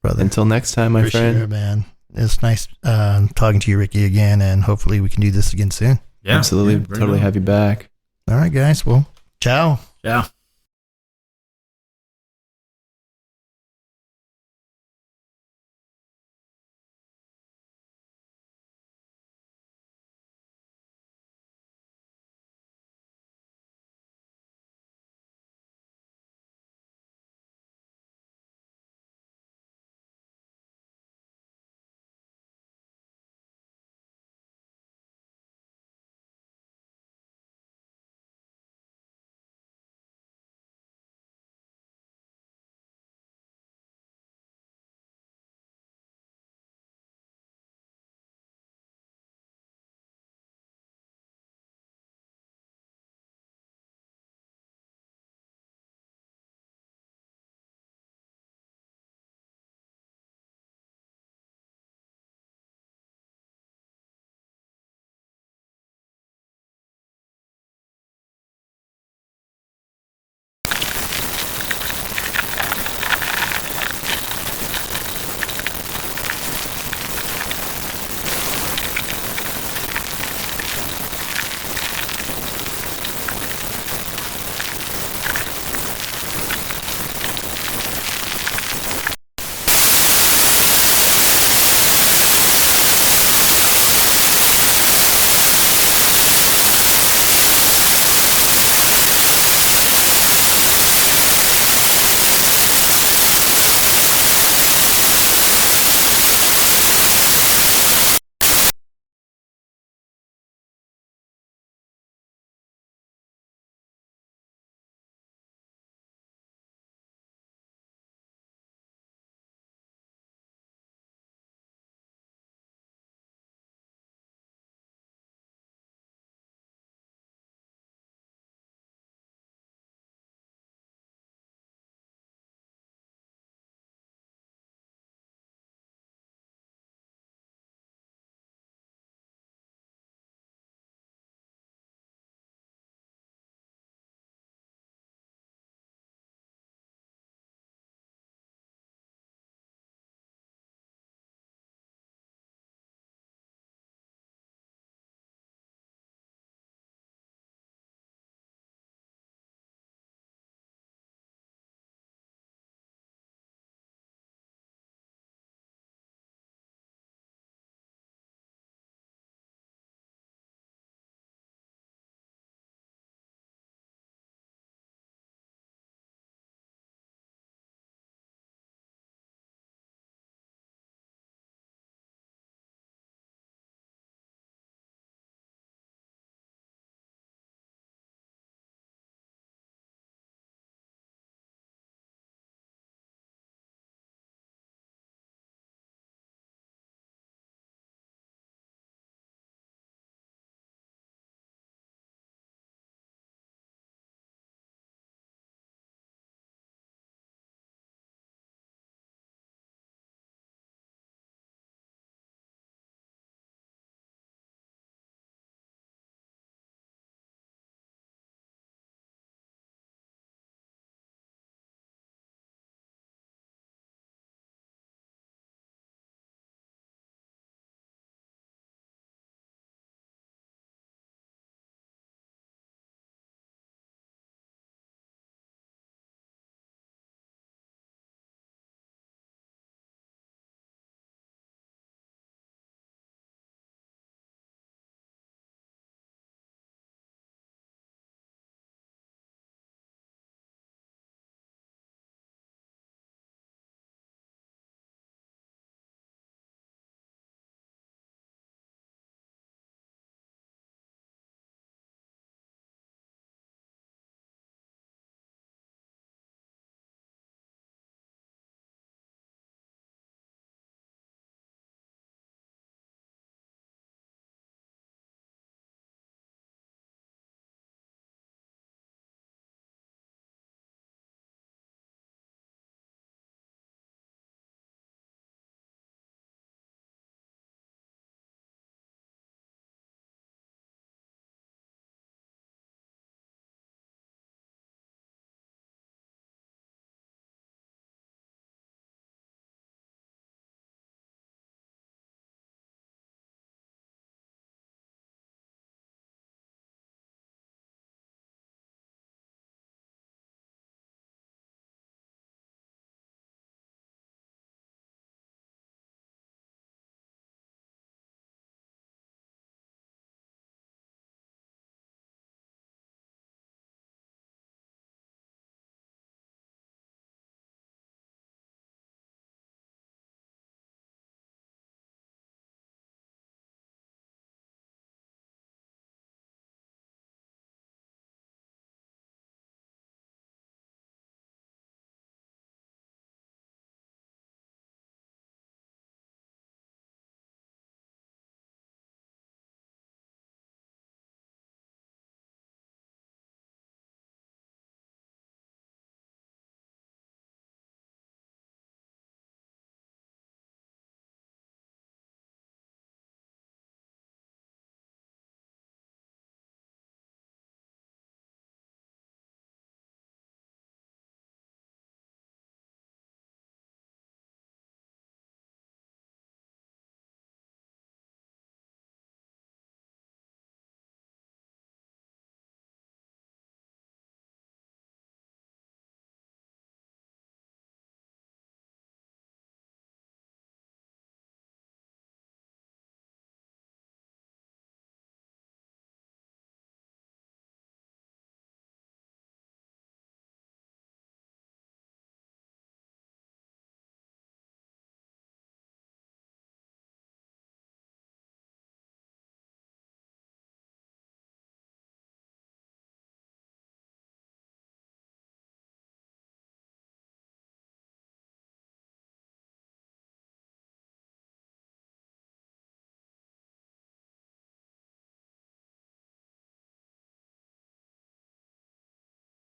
brother. Until next time, my friend. Sure, man. It's nice talking to you, Ricky, again, and hopefully we can do this again soon. Yeah, absolutely. Totally have you back. All right, guys. Well, ciao. Ciao.